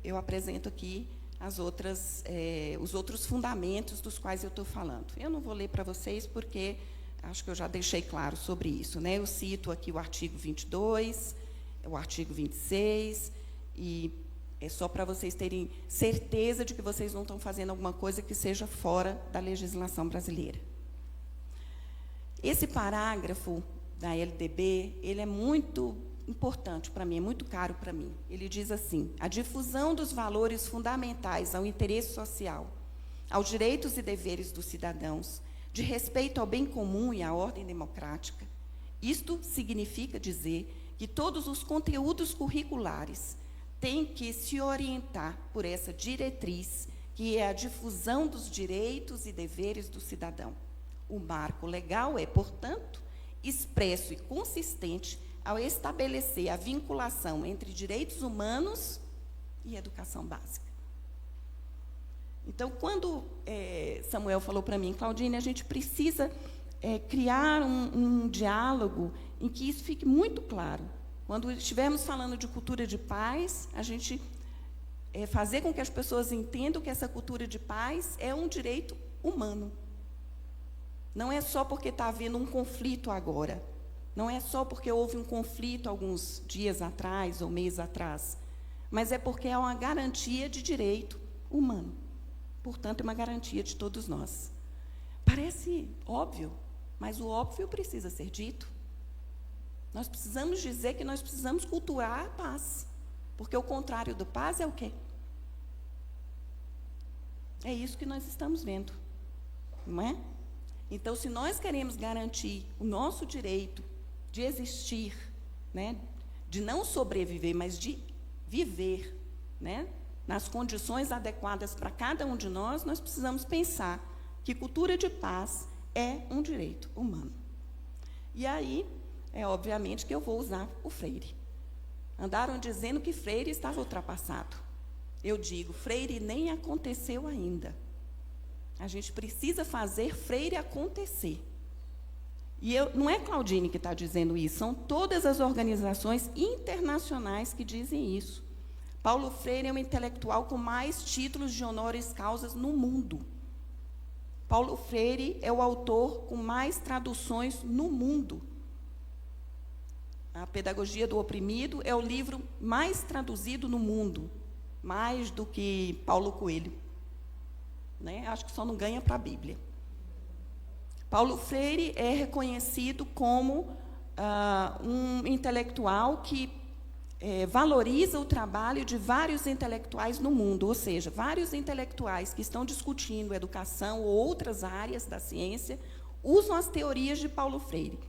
eu apresento aqui os outros fundamentos dos quais eu estou falando. Eu não vou ler para vocês, porque acho que eu já deixei claro sobre isso, né? Eu cito aqui o artigo 22, o artigo 26, e é só para vocês terem certeza de que vocês não estão fazendo alguma coisa que seja fora da legislação brasileira. Esse parágrafo da LDB, ele é muito importante para mim, é muito caro para mim. Ele diz assim: a difusão dos valores fundamentais ao interesse social, aos direitos e deveres dos cidadãos, de respeito ao bem comum e à ordem democrática. Isto significa dizer que todos os conteúdos curriculares têm que se orientar por essa diretriz, que é a difusão dos direitos e deveres do cidadão. O marco legal é, portanto, expresso e consistente ao estabelecer a vinculação entre direitos humanos e educação básica. Então, quando Samuel falou para mim, Claudine, a gente precisa criar um diálogo em que isso fique muito claro. Quando estivermos falando de cultura de paz, a gente fazer com que as pessoas entendam que essa cultura de paz é um direito humano. Não é só porque está havendo um conflito agora. Não é só porque houve um conflito alguns dias atrás ou meses atrás. Mas é porque é uma garantia de direito humano. Portanto, é uma garantia de todos nós. Parece óbvio, mas o óbvio precisa ser dito. Nós precisamos dizer que nós precisamos cultuar a paz. Porque o contrário do paz é o quê? É isso que nós estamos vendo, não é? Então, se nós queremos garantir o nosso direito de existir, né, de não sobreviver, mas de viver, né, nas condições adequadas para cada um de nós, nós precisamos pensar que cultura de paz é um direito humano. E aí, obviamente que eu vou usar o Freire. Andaram dizendo que Freire estava ultrapassado. eu digo, Freire nem aconteceu ainda. A gente precisa fazer Freire acontecer. E não é Claudine que está dizendo isso, são todas as organizações internacionais que dizem isso. Paulo Freire é um intelectual com mais títulos de honoris causas no mundo. Paulo Freire é o autor com mais traduções no mundo. A Pedagogia do Oprimido é o livro mais traduzido no mundo, mais do que Paulo Coelho. Né? Acho que só não ganha para a Bíblia. Paulo Freire é reconhecido como um intelectual que valoriza o trabalho de vários intelectuais no mundo, ou seja, vários intelectuais que estão discutindo educação ou outras áreas da ciência usam as teorias de Paulo Freire.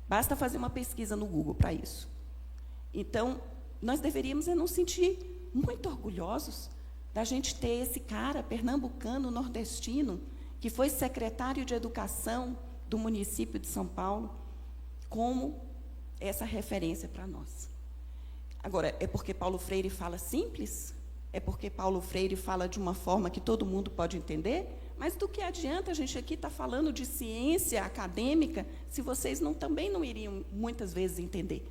Basta fazer uma pesquisa no Google para isso. Então, nós deveríamos nos sentir muito orgulhosos da gente ter esse cara pernambucano, nordestino, que foi secretário de Educação do município de São Paulo, como essa referência para nós. Agora, é porque Paulo Freire fala simples? É porque Paulo Freire fala de uma forma que todo mundo pode entender? Mas do que adianta a gente aqui estar falando de ciência acadêmica se vocês também não iriam, muitas vezes, entender?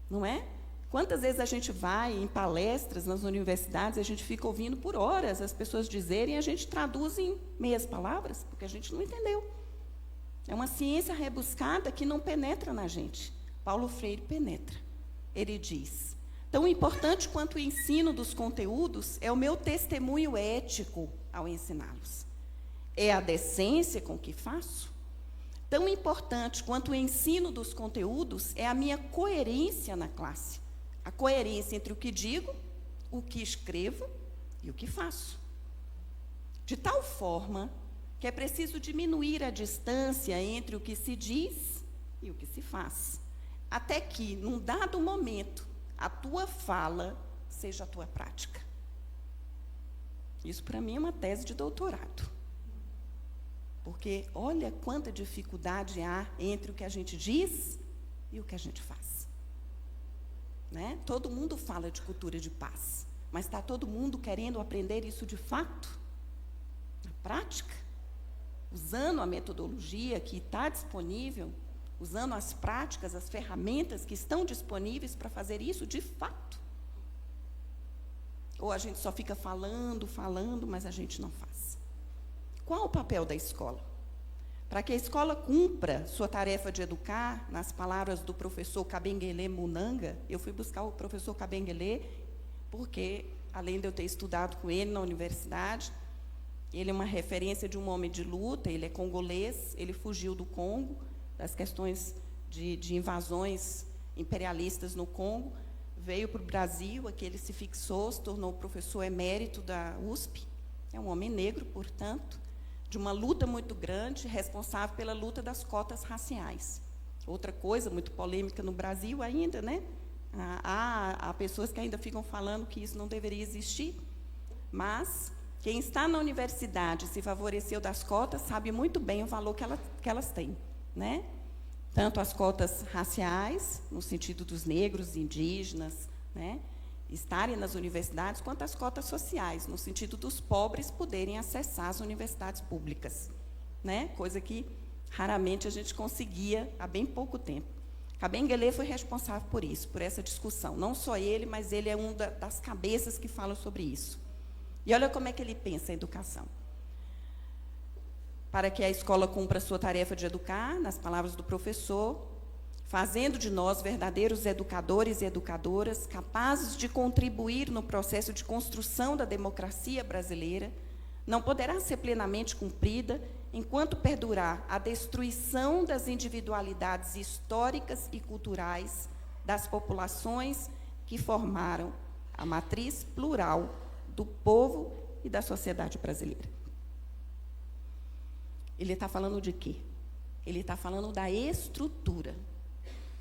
Não é? Quantas vezes a gente vai em palestras nas universidades e a gente fica ouvindo por horas as pessoas dizerem e a gente traduz em meias palavras, porque a gente não entendeu. É uma ciência rebuscada que não penetra na gente. Paulo Freire penetra. Ele diz, tão importante quanto o ensino dos conteúdos é o meu testemunho ético ao ensiná-los. É a decência com que faço? Tão importante quanto o ensino dos conteúdos é a minha coerência na classe. A coerência entre o que digo, o que escrevo e o que faço. De tal forma que é preciso diminuir a distância entre o que se diz e o que se faz, até que, num dado momento, a tua fala seja a tua prática. Isso, para mim, é uma tese de doutorado. Porque olha quanta dificuldade há entre o que a gente diz e o que a gente faz. Né? Todo mundo fala de cultura de paz, mas está todo mundo querendo aprender isso de fato? Na prática? Usando a metodologia que está disponível, usando as práticas, as ferramentas que estão disponíveis para fazer isso de fato? Ou a gente só fica falando, mas a gente não faz? Qual o papel da escola? Para que a escola cumpra sua tarefa de educar, nas palavras do professor Kabengele Munanga, eu fui buscar o professor Kabengele, porque, além de eu ter estudado com ele na universidade, ele é uma referência de um homem de luta, ele é congolês, ele fugiu do Congo, das questões de invasões imperialistas no Congo, veio para o Brasil, aqui ele se fixou, se tornou professor emérito da USP, é um homem negro, portanto, de uma luta muito grande, responsável pela luta das cotas raciais. Outra coisa muito polêmica no Brasil ainda, né? Há pessoas que ainda ficam falando que isso não deveria existir, mas quem está na universidade e se favoreceu das cotas sabe muito bem o valor que elas têm. Né? Tanto as cotas raciais, no sentido dos negros, indígenas, né, estarem nas universidades, quanto as cotas sociais, no sentido dos pobres poderem acessar as universidades públicas, né? Coisa que raramente a gente conseguia há bem pouco tempo. Kabengele foi responsável por isso, por essa discussão. Não só ele, mas ele é uma das cabeças que falam sobre isso. E olha como é que ele pensa a educação. Para que a escola cumpra a sua tarefa de educar, nas palavras do professor, fazendo de nós verdadeiros educadores e educadoras, capazes de contribuir no processo de construção da democracia brasileira, não poderá ser plenamente cumprida enquanto perdurar a destruição das individualidades históricas e culturais das populações que formaram a matriz plural do povo e da sociedade brasileira. Ele está falando de quê? Ele está falando da estrutura,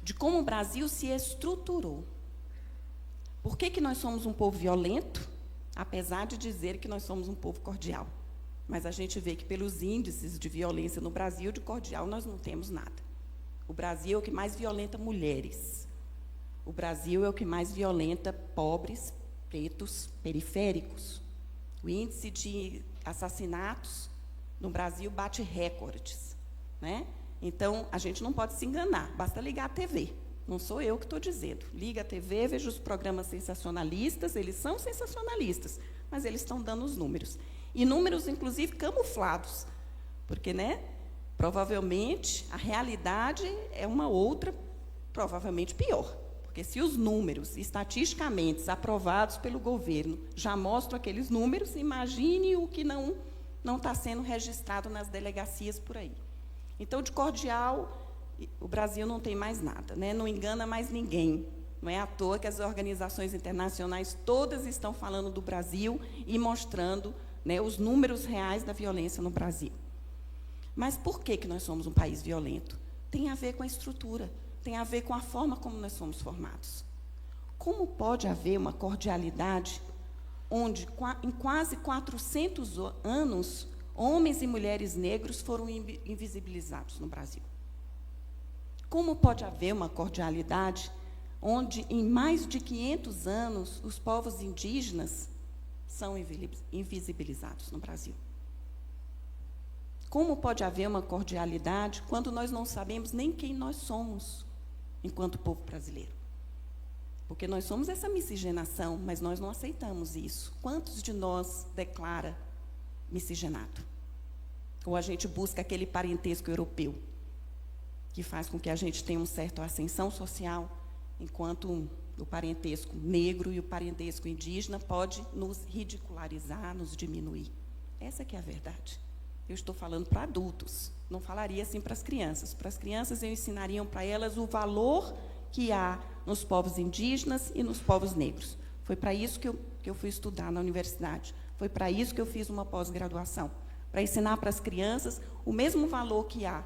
de como o Brasil se estruturou. Por que nós somos um povo violento, apesar de dizer que nós somos um povo cordial? Mas a gente vê que, pelos índices de violência no Brasil, de cordial nós não temos nada. O Brasil é o que mais violenta mulheres. O Brasil é o que mais violenta pobres, pretos periféricos. O índice de assassinatos no Brasil bate recordes, né? Então, a gente não pode se enganar, basta ligar a TV. Não sou eu que estou dizendo. Liga a TV, veja os programas sensacionalistas, eles são sensacionalistas, mas eles estão dando os números. E números, inclusive, camuflados, porque, né, provavelmente, a realidade é uma outra, provavelmente pior. Porque se os números, estatisticamente, aprovados pelo governo, já mostram aqueles números, imagine o que não está sendo registrado nas delegacias por aí. Então, de cordial, o Brasil não tem mais nada, né? Não engana mais ninguém. Não é à toa que as organizações internacionais todas estão falando do Brasil e mostrando, né, os números reais da violência no Brasil. Mas por que nós somos um país violento? Tem a ver com a estrutura, tem a ver com a forma como nós somos formados. Como pode haver uma cordialidade onde, em quase 400 anos, homens e mulheres negros foram invisibilizados no Brasil? Como pode haver uma cordialidade onde, em mais de 500 anos, os povos indígenas são invisibilizados no Brasil? Como pode haver uma cordialidade quando nós não sabemos nem quem nós somos, enquanto povo brasileiro? Porque nós somos essa miscigenação, mas nós não aceitamos isso. Quantos de nós declara miscigenado? Ou a gente busca aquele parentesco europeu, que faz com que a gente tenha uma certa ascensão social, enquanto o parentesco negro e o parentesco indígena pode nos ridicularizar, nos diminuir. Essa que é a verdade. Eu estou falando para adultos, não falaria assim para as crianças. Para as crianças, eu ensinaria para elas o valor que há nos povos indígenas e nos povos negros. Foi para isso que eu fui estudar na universidade. Foi para isso que eu fiz uma pós-graduação, para ensinar para as crianças o mesmo valor que há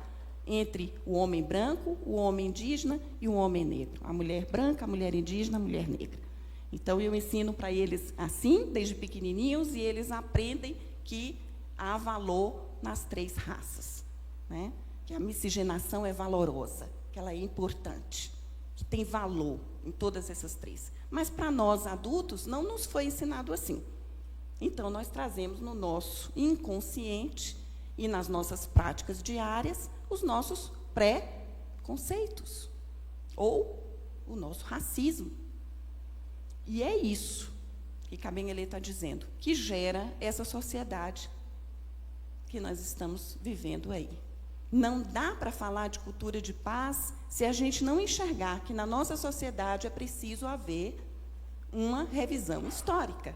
entre o homem branco, o homem indígena e o homem negro. A mulher branca, a mulher indígena, a mulher negra. Então, eu ensino para eles assim, desde pequenininhos, e eles aprendem que há valor nas três raças, né? Que a miscigenação é valorosa, que ela é importante, que tem valor em todas essas três. Mas, para nós, adultos, não nos foi ensinado assim. Então, nós trazemos no nosso inconsciente e nas nossas práticas diárias os nossos pré-conceitos, ou o nosso racismo. E é isso que Kabengele está dizendo, que gera essa sociedade que nós estamos vivendo aí. Não dá para falar de cultura de paz se a gente não enxergar que na nossa sociedade é preciso haver uma revisão histórica,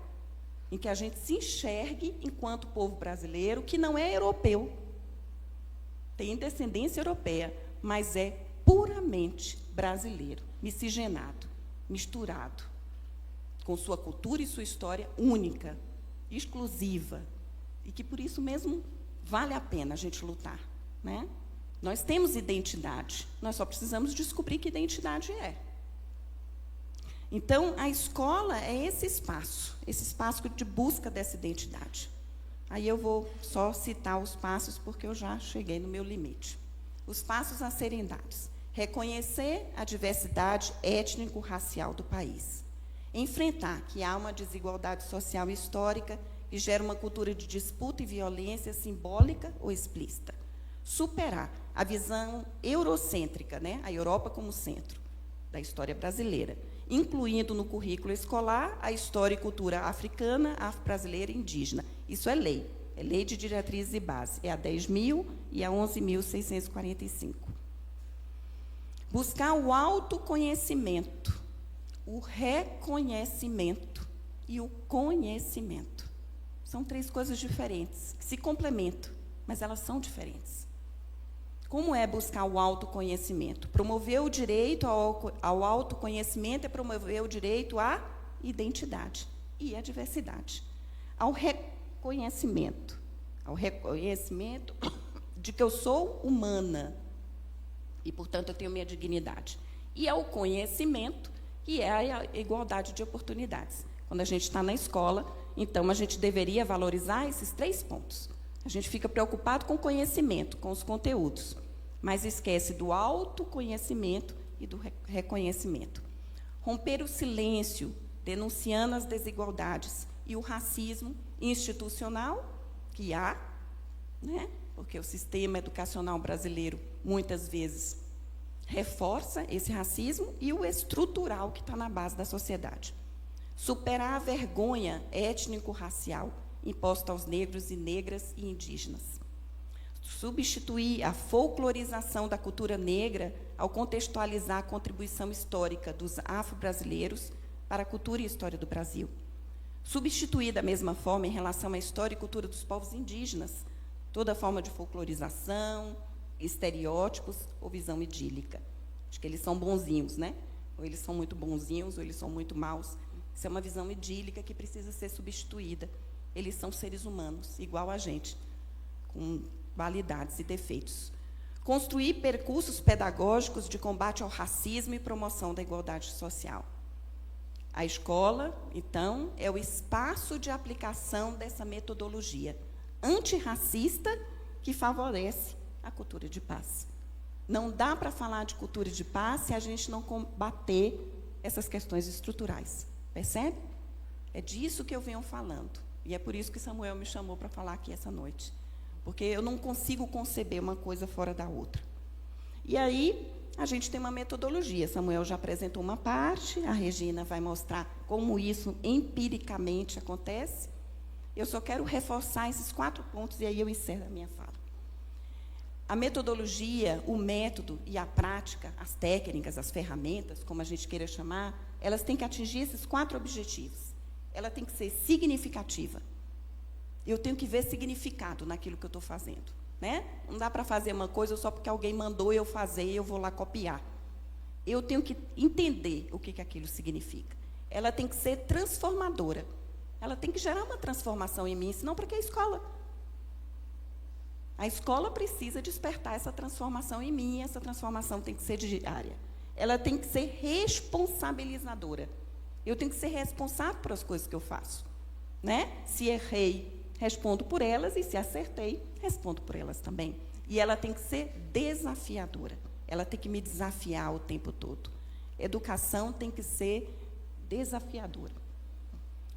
em que a gente se enxergue enquanto povo brasileiro, que não é europeu, tem descendência europeia, mas é puramente brasileiro, miscigenado, misturado, com sua cultura e sua história única, exclusiva, e que, por isso mesmo, vale a pena a gente lutar, né? Nós temos identidade, nós só precisamos descobrir que identidade é. Então, a escola é esse espaço de busca dessa identidade. Aí eu vou só citar os passos, porque eu já cheguei no meu limite. Os passos a serem dados: reconhecer a diversidade étnico-racial do país, enfrentar que há uma desigualdade social histórica que gera uma cultura de disputa e violência simbólica ou explícita, superar a visão eurocêntrica, né, a Europa como centro da história brasileira, incluindo no currículo escolar a história e cultura africana, afro-brasileira e indígena. Isso é lei de diretrizes e base, é a 10.000 e a 11.645. Buscar o autoconhecimento, o reconhecimento e o conhecimento. São três coisas diferentes, que se complementam, mas elas são diferentes. Como é buscar o autoconhecimento? Promover o direito ao autoconhecimento é promover o direito à identidade e à diversidade. Ao reconhecimento de que eu sou humana e, portanto, eu tenho minha dignidade. E ao conhecimento, que é a igualdade de oportunidades. Quando a gente está na escola, então, a gente deveria valorizar esses três pontos. A gente fica preocupado com o conhecimento, com os conteúdos, mas esquece do autoconhecimento e do reconhecimento. Romper o silêncio denunciando as desigualdades e o racismo institucional que há, né? Porque o sistema educacional brasileiro, muitas vezes, reforça esse racismo, e o estrutural que está na base da sociedade. Superar a vergonha étnico-racial imposta aos negros e negras e indígenas. Substituir a folclorização da cultura negra ao contextualizar a contribuição histórica dos afro-brasileiros para a cultura e história do Brasil. Substituir, da mesma forma, em relação à história e cultura dos povos indígenas, toda forma de folclorização, estereótipos ou visão idílica. Acho que eles são bonzinhos, né? Ou eles são muito bonzinhos, ou eles são muito maus. Isso é uma visão idílica que precisa ser substituída. Eles são seres humanos, igual a gente, com validades e defeitos. Construir percursos pedagógicos de combate ao racismo e promoção da igualdade social. A escola, então, é o espaço de aplicação dessa metodologia antirracista que favorece a cultura de paz. Não dá para falar de cultura de paz se a gente não combater essas questões estruturais. Percebe? É disso que eu venho falando. E é por isso que Samuel me chamou para falar aqui essa noite. Porque eu não consigo conceber uma coisa fora da outra. E aí, a gente tem uma metodologia. Samuel já apresentou uma parte, a Regina vai mostrar como isso empiricamente acontece. Eu só quero reforçar esses 4 pontos, e aí eu encerro a minha fala. A metodologia, o método e a prática, as técnicas, as ferramentas, como a gente queira chamar, elas têm que atingir esses 4 objetivos. Ela tem que ser significativa. Eu tenho que ver significado naquilo que eu estou fazendo, né? Não dá para fazer uma coisa só porque alguém mandou eu fazer e eu vou lá copiar. Eu tenho que entender o que aquilo significa. Ela tem que ser transformadora. Ela tem que gerar uma transformação em mim, senão para que a escola? A escola precisa despertar essa transformação em mim, e essa transformação tem que ser diária. Ela tem que ser responsabilizadora. Eu tenho que ser responsável por as coisas que eu faço, né? Se errei, respondo por elas, e se acertei, respondo por elas também. E ela tem que ser desafiadora. Ela tem que me desafiar o tempo todo. Educação tem que ser desafiadora.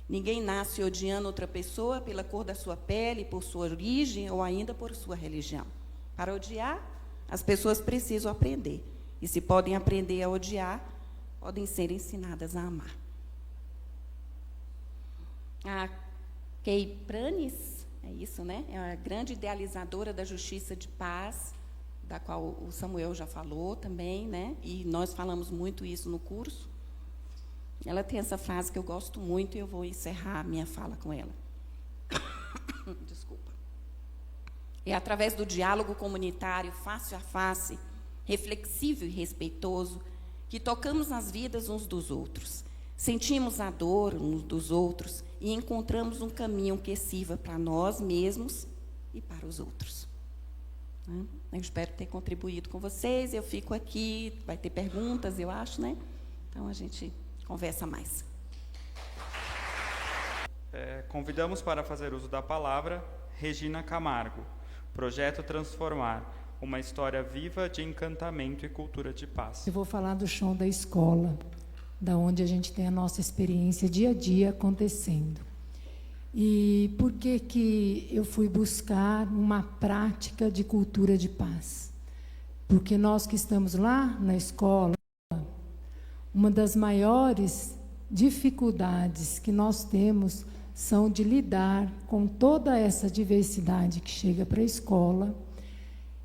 Ninguém nasce odiando outra pessoa pela cor da sua pele, por sua origem ou ainda por sua religião. Para odiar, as pessoas precisam aprender. E se podem aprender a odiar, podem ser ensinadas a amar. A Kay Pranis, é isso, né? É a grande idealizadora da justiça de paz, da qual o Samuel já falou também, né? E nós falamos muito isso no curso. Ela tem essa frase que eu gosto muito, e eu vou encerrar a minha fala com ela. Desculpa. É através do diálogo comunitário, face a face, reflexível e respeitoso, que tocamos as vidas uns dos outros, sentimos a dor uns dos outros e encontramos um caminho que sirva para nós mesmos e para os outros. Eu espero ter contribuído com vocês. Eu fico aqui, vai ter perguntas, eu acho, né? Então, a gente conversa mais. Convidamos para fazer uso da palavra Regina Camargo, Projeto Transformar, uma história viva de encantamento e cultura de paz. Eu vou falar do chão da escola, da onde a gente tem a nossa experiência dia a dia acontecendo. E por que eu fui buscar uma prática de cultura de paz? Porque nós que estamos lá na escola, uma das maiores dificuldades que nós temos são de lidar com toda essa diversidade que chega para a escola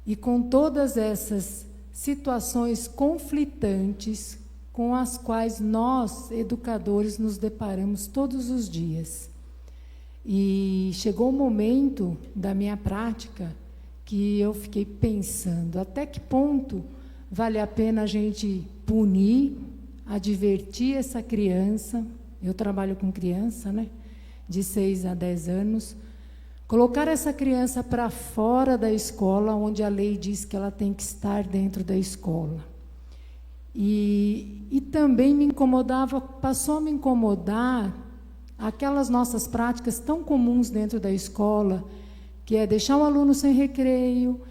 e com todas essas situações conflitantes com as quais nós, educadores, nos deparamos todos os dias. E chegou o momento da minha prática que eu fiquei pensando até que ponto vale a pena a gente punir, advertir essa criança, eu trabalho com criança, né, de 6 a 10 anos, colocar essa criança para fora da escola, onde a lei diz que ela tem que estar dentro da escola. E também me incomodava, passou a me incomodar aquelas nossas práticas tão comuns dentro da escola, que é deixar o aluno sem recreio,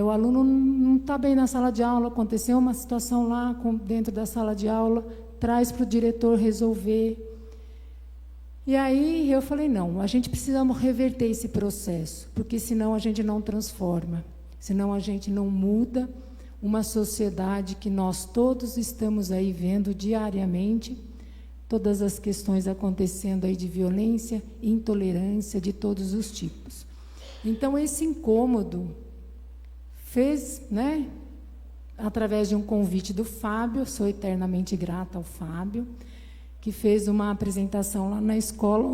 o aluno não está bem na sala de aula, aconteceu uma situação lá dentro da sala de aula, traz para o diretor resolver. E aí eu falei, não, a gente precisa reverter esse processo, porque senão a gente não transforma, senão a gente não muda uma sociedade que nós todos estamos aí vendo diariamente, todas as questões acontecendo aí de violência, intolerância de todos os tipos. Então, esse incômodo fez, né, através de um convite do Fábio, sou eternamente grata ao Fábio, que fez uma apresentação lá na escola,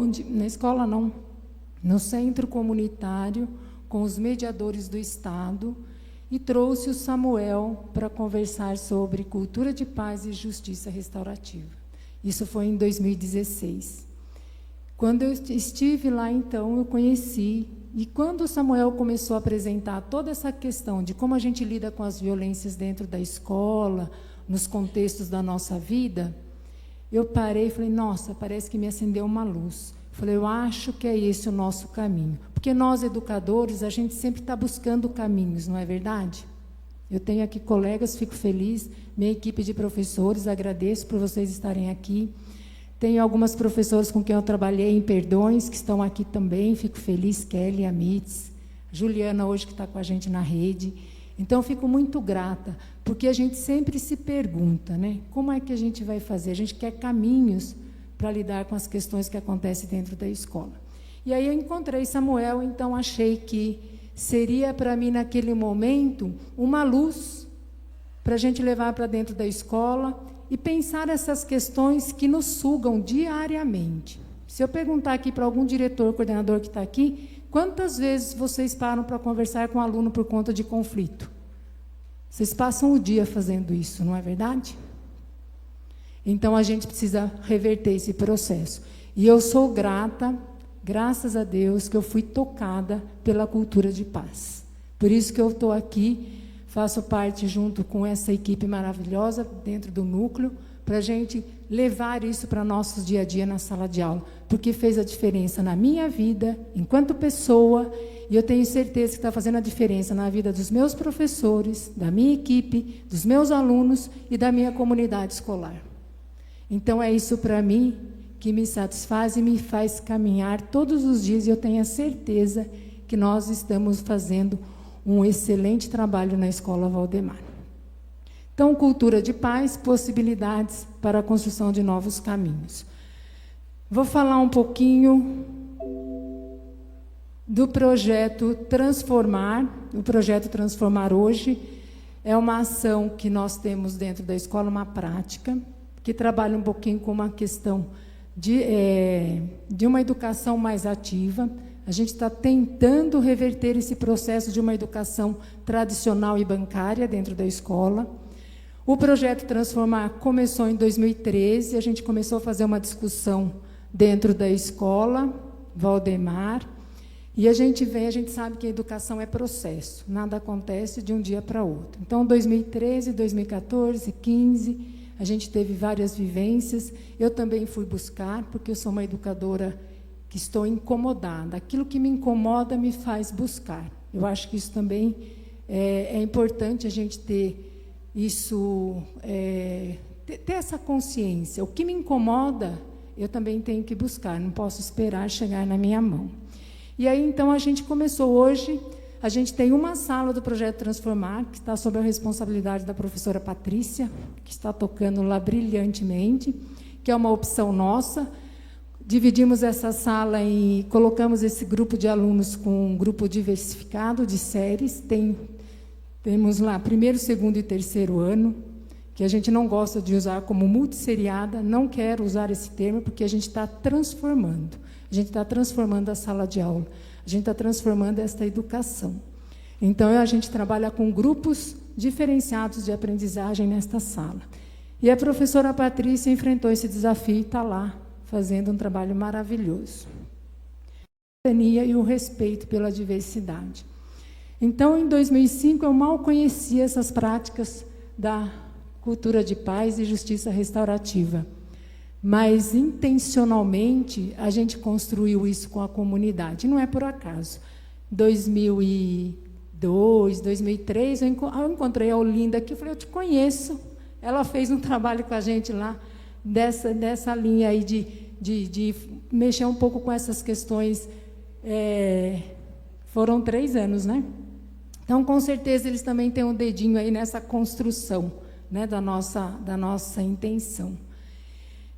no centro comunitário, com os mediadores do Estado, e trouxe o Samuel para conversar sobre cultura de paz e justiça restaurativa. Isso foi em 2016. Quando eu estive lá, então, eu conheci, e quando o Samuel começou a apresentar toda essa questão de como a gente lida com as violências dentro da escola, nos contextos da nossa vida, eu parei e falei, nossa, parece que me acendeu uma luz. Falei, eu acho que é esse o nosso caminho. Porque nós, educadores, a gente sempre está buscando caminhos, não é verdade? Eu tenho aqui colegas, fico feliz, minha equipe de professores, agradeço por vocês estarem aqui. Tenho algumas professoras com quem eu trabalhei em Perdões, que estão aqui também, fico feliz, Kelly, Amitz, Juliana, hoje que está com a gente na rede. Então, eu fico muito grata, porque a gente sempre se pergunta, né, como é que a gente vai fazer? A gente quer caminhos para lidar com as questões que acontecem dentro da escola. E aí eu encontrei Samuel, então achei que seria para mim, naquele momento, uma luz para a gente levar para dentro da escola e pensar essas questões que nos sugam diariamente. Se eu perguntar aqui para algum diretor, coordenador que está aqui, quantas vezes vocês param para conversar com um aluno por conta de conflito? Vocês passam o dia fazendo isso, não é verdade? Então, a gente precisa reverter esse processo. E eu sou grata, graças a Deus, que eu fui tocada pela cultura de paz. Por isso que eu estou aqui, faço parte junto com essa equipe maravilhosa dentro do núcleo, para a gente levar isso para nosso dia a dia na sala de aula, porque fez a diferença na minha vida, enquanto pessoa, e eu tenho certeza que está fazendo a diferença na vida dos meus professores, da minha equipe, dos meus alunos e da minha comunidade escolar. Então, é isso para mim que me satisfaz e me faz caminhar todos os dias, e eu tenho a certeza que nós estamos fazendo um excelente trabalho na Escola Valdemar. Então, cultura de paz, possibilidades para a construção de novos caminhos. Vou falar um pouquinho do projeto Transformar. O projeto Transformar hoje é uma ação que nós temos dentro da escola, uma prática, que trabalha um pouquinho com uma questão de uma educação mais ativa. A gente está tentando reverter esse processo de uma educação tradicional e bancária dentro da escola. O projeto Transformar começou em 2013, a gente começou a fazer uma discussão dentro da escola, Valdemar, e a gente sabe que a educação é processo, nada acontece de um dia para outro. Então, 2013, 2014, 2015, a gente teve várias vivências. Eu também fui buscar, porque eu sou uma educadora que estou incomodada. Aquilo que me incomoda me faz buscar. Eu acho que isso também é importante a gente ter isso, ter essa consciência. O que me incomoda, eu também tenho que buscar, não posso esperar chegar na minha mão. E aí, então, a gente começou hoje, a gente tem uma sala do Projeto Transformar, que está sob a responsabilidade da professora Patrícia, que está tocando lá brilhantemente, que é uma opção nossa. Dividimos essa sala e colocamos esse grupo de alunos com um grupo diversificado de séries. Temos lá primeiro, segundo e terceiro ano, que a gente não gosta de usar como multisseriada, não quero usar esse termo, porque a gente está transformando. A gente está transformando a sala de aula, a gente está transformando esta educação. Então, a gente trabalha com grupos diferenciados de aprendizagem nesta sala. E a professora Patrícia enfrentou esse desafio e está lá, fazendo um trabalho maravilhoso. A cidadania e o respeito pela diversidade. Então, em 2005, eu mal conhecia essas práticas da cultura de paz e justiça restaurativa. Mas, intencionalmente, a gente construiu isso com a comunidade. Não é por acaso. Em 2002, 2003, eu encontrei a Olinda aqui, eu falei, eu te conheço. Ela fez um trabalho com a gente lá, dessa linha aí de mexer um pouco com essas questões. Foram 3 anos, né? Então, com certeza, eles também têm um dedinho aí nessa construção, né, da nossa intenção.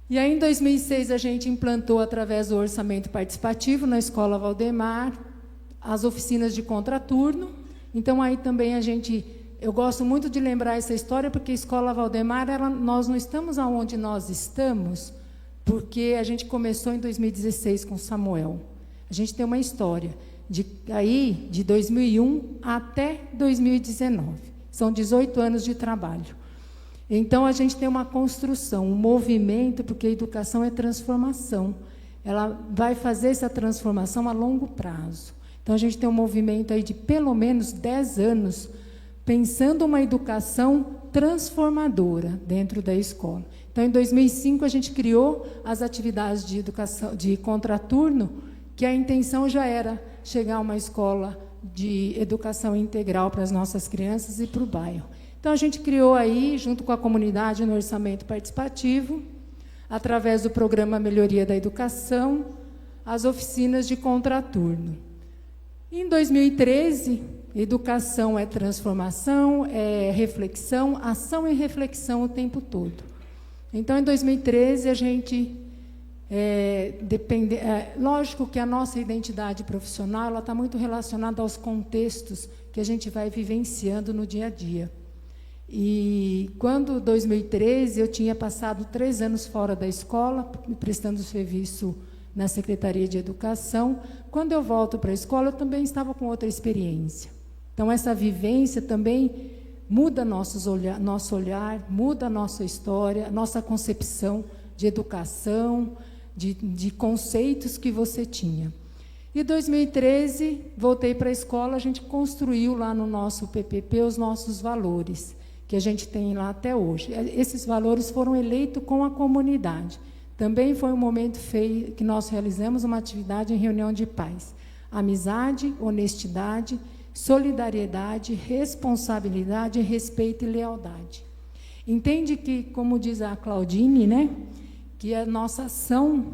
E aí, em 2006, a gente implantou, através do orçamento participativo, na Escola Valdemar, as oficinas de contraturno. Então, aí também eu gosto muito de lembrar essa história, porque a Escola Valdemar, nós não estamos aonde nós estamos, porque a gente começou em 2016 com Samuel. A gente tem uma história de 2001 até 2019. São 18 anos de trabalho. Então, a gente tem uma construção, um movimento, porque a educação é transformação. Ela vai fazer essa transformação a longo prazo. Então, a gente tem um movimento aí de pelo menos 10 anos pensando uma educação transformadora dentro da escola. Então, em 2005, a gente criou as atividades de educação de contraturno, que a intenção já era chegar a uma escola de educação integral para as nossas crianças e para o bairro. Então, a gente criou aí, junto com a comunidade, no orçamento participativo, através do programa Melhoria da Educação, as oficinas de contraturno. Em 2013, educação é transformação, é reflexão, ação e reflexão o tempo todo. Então, em 2013, a gente... lógico que a nossa identidade profissional está muito relacionada aos contextos que a gente vai vivenciando no dia a dia. E quando, em 2013, eu tinha passado 3 anos fora da escola, prestando serviço na Secretaria de Educação, quando eu volto para a escola, eu também estava com outra experiência. Então, essa vivência também muda nosso olhar, muda a nossa história, nossa concepção de educação, de conceitos que você tinha. E em 2013, voltei para a escola, a gente construiu lá no nosso PPP os nossos valores, que a gente tem lá até hoje. Esses valores foram eleitos com a comunidade. Também foi um momento que nós realizamos uma atividade em reunião de pais. Amizade, honestidade, solidariedade, responsabilidade, respeito e lealdade. Entende que, como diz a Claudine, né, que a nossa ação,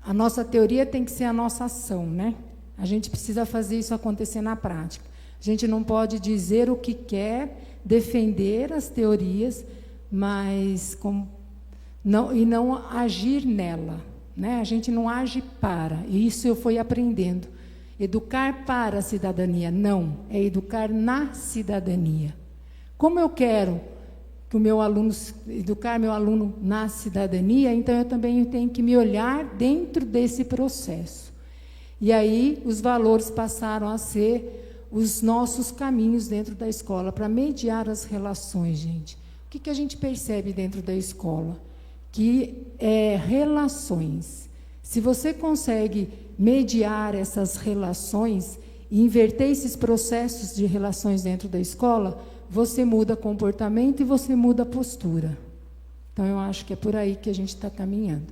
a nossa teoria tem que ser a nossa ação, né? A gente precisa fazer isso acontecer na prática. A gente não pode dizer o que quer, defender as teorias, mas não agir nela, né? A gente não age para, e isso eu fui aprendendo. Educar para a cidadania, não, é educar na cidadania. Como eu quero que educar meu aluno na cidadania, então eu também tenho que me olhar dentro desse processo. E aí os valores passaram a ser os nossos caminhos dentro da escola, para mediar as relações, gente. O que a gente percebe dentro da escola? Que é relações. Se você consegue mediar essas relações e inverter esses processos de relações dentro da escola, você muda comportamento e você muda postura. Então, eu acho que é por aí que a gente está caminhando.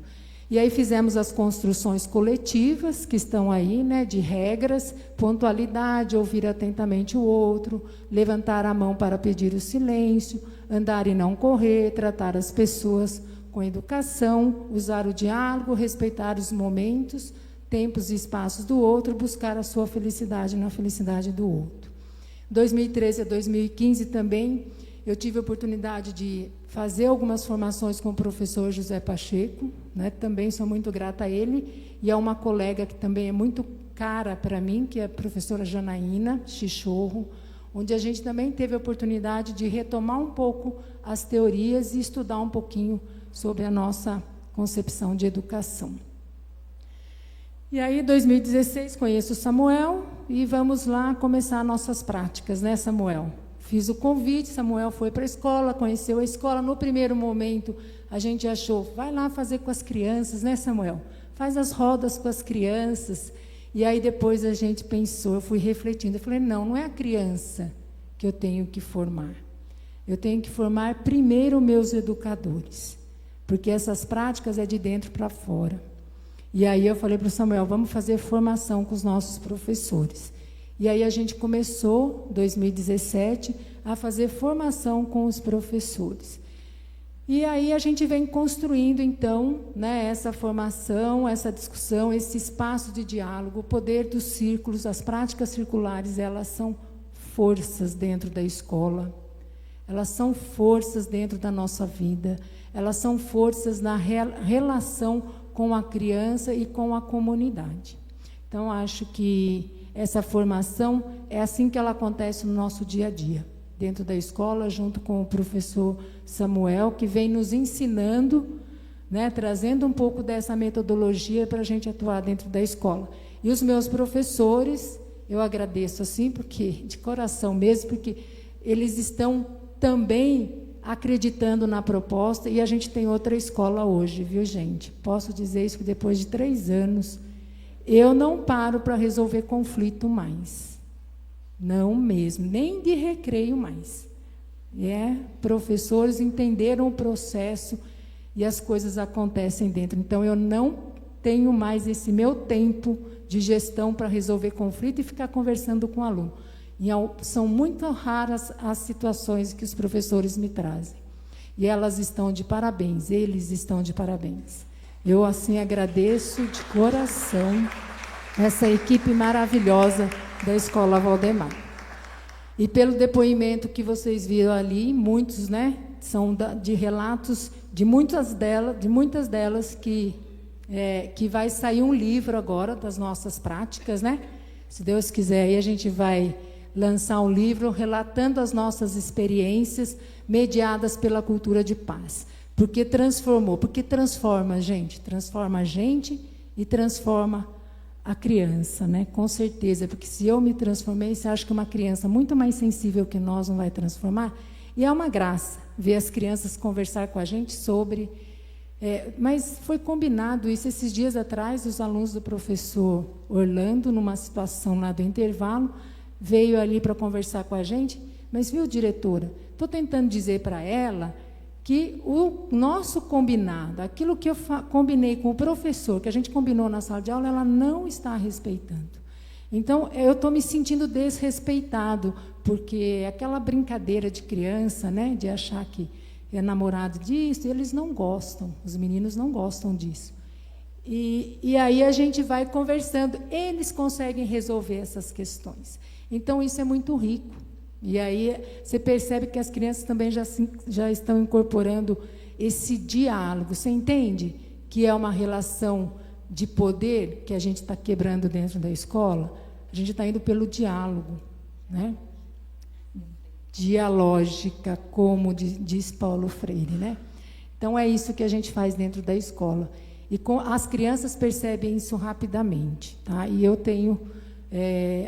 E aí fizemos as construções coletivas, que estão aí, né, de regras, pontualidade, ouvir atentamente o outro, levantar a mão para pedir o silêncio, andar e não correr, tratar as pessoas com educação, usar o diálogo, respeitar os momentos, tempos e espaços do outro, buscar a sua felicidade na felicidade do outro. 2013 a 2015 também, eu tive a oportunidade de fazer algumas formações com o professor José Pacheco, né? Também sou muito grata a ele, e a uma colega que também é muito cara para mim, que é a professora Janaína Chichorro, onde a gente também teve a oportunidade de retomar um pouco as teorias e estudar um pouquinho sobre a nossa concepção de educação. E aí, em 2016, conheço o Samuel e vamos lá começar nossas práticas, né, Samuel? Fiz o convite, Samuel foi para a escola, conheceu a escola. No primeiro momento, a gente achou, vai lá fazer com as crianças, né, Samuel? Faz as rodas com as crianças. E aí, depois, a gente pensou, eu fui refletindo, eu falei, não é a criança que eu tenho que formar. Eu tenho que formar primeiro meus educadores, porque essas práticas é de dentro para fora. E aí eu falei para o Samuel, vamos fazer formação com os nossos professores. E aí a gente começou, em 2017, a fazer formação com os professores. E aí a gente vem construindo, então, né, essa formação, essa discussão, esse espaço de diálogo, o poder dos círculos, as práticas circulares, elas são forças dentro da escola, elas são forças dentro da nossa vida, elas são forças na relação com a criança e com a comunidade. Então, acho que essa formação é assim que ela acontece no nosso dia a dia, dentro da escola, junto com o professor Samuel, que vem nos ensinando, né, trazendo um pouco dessa metodologia para a gente atuar dentro da escola. E os meus professores, eu agradeço assim, porque de coração mesmo, porque eles estão também acreditando na proposta, e a gente tem outra escola hoje, viu, gente? Posso dizer isso que depois de 3 anos, eu não paro para resolver conflito mais. Não mesmo, nem de recreio mais. Professores entenderam o processo e as coisas acontecem dentro. Então, eu não tenho mais esse meu tempo de gestão para resolver conflito e ficar conversando com o aluno. São muito raras as situações que os professores me trazem. E elas estão de parabéns, eles estão de parabéns. Eu, assim, agradeço de coração essa equipe maravilhosa da Escola Valdemar. E pelo depoimento que vocês viram ali, muitos, né, são de relatos de muitas delas que vai sair um livro agora das nossas práticas, né? Se Deus quiser, aí a gente vai lançar um livro relatando as nossas experiências mediadas pela cultura de paz. Porque transforma a gente e transforma a criança, né? Com certeza, porque se eu me transformei, você acha que uma criança muito mais sensível que nós não vai transformar? E é uma graça ver as crianças conversar com a gente sobre... mas foi combinado isso esses dias atrás, os alunos do professor Orlando, numa situação lá do intervalo, veio ali para conversar com a gente, mas, viu, diretora, estou tentando dizer para ela que o nosso combinado, aquilo que eu combinei com o professor, que a gente combinou na sala de aula, ela não está respeitando. Então, eu estou me sentindo desrespeitado, porque aquela brincadeira de criança, né, de achar que é namorado disso, eles não gostam, os meninos não gostam disso. E aí a gente vai conversando, eles conseguem resolver essas questões. Então, isso é muito rico. E aí você percebe que as crianças também já estão incorporando esse diálogo. Você entende que é uma relação de poder que a gente está quebrando dentro da escola? A gente está indo pelo diálogo, né? Dialógica, como diz Paulo Freire, né? Então, é isso que a gente faz dentro da escola. E as crianças percebem isso rapidamente, tá? E eu tenho...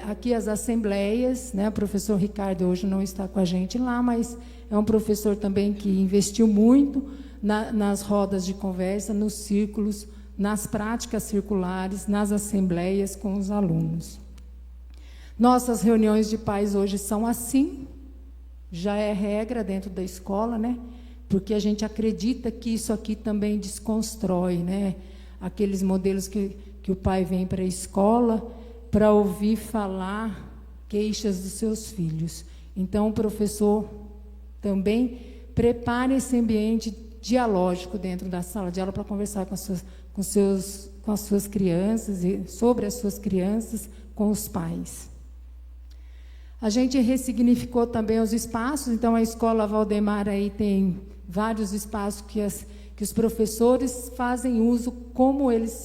aqui as assembleias, né? O professor Ricardo hoje não está com a gente lá, mas é um professor também que investiu muito nas rodas de conversa, nos círculos, nas práticas circulares, nas assembleias com os alunos. Nossas reuniões de pais hoje são assim, já é regra dentro da escola, né? Porque a gente acredita que isso aqui também desconstrói, né? Aqueles modelos que o pai vem para a escola para ouvir falar queixas dos seus filhos. Então, o professor também prepara esse ambiente dialógico dentro da sala de aula para conversar com as suas crianças, e sobre as suas crianças, com os pais. A gente ressignificou também os espaços, então a Escola Valdemar aí tem vários espaços que os professores fazem uso como eles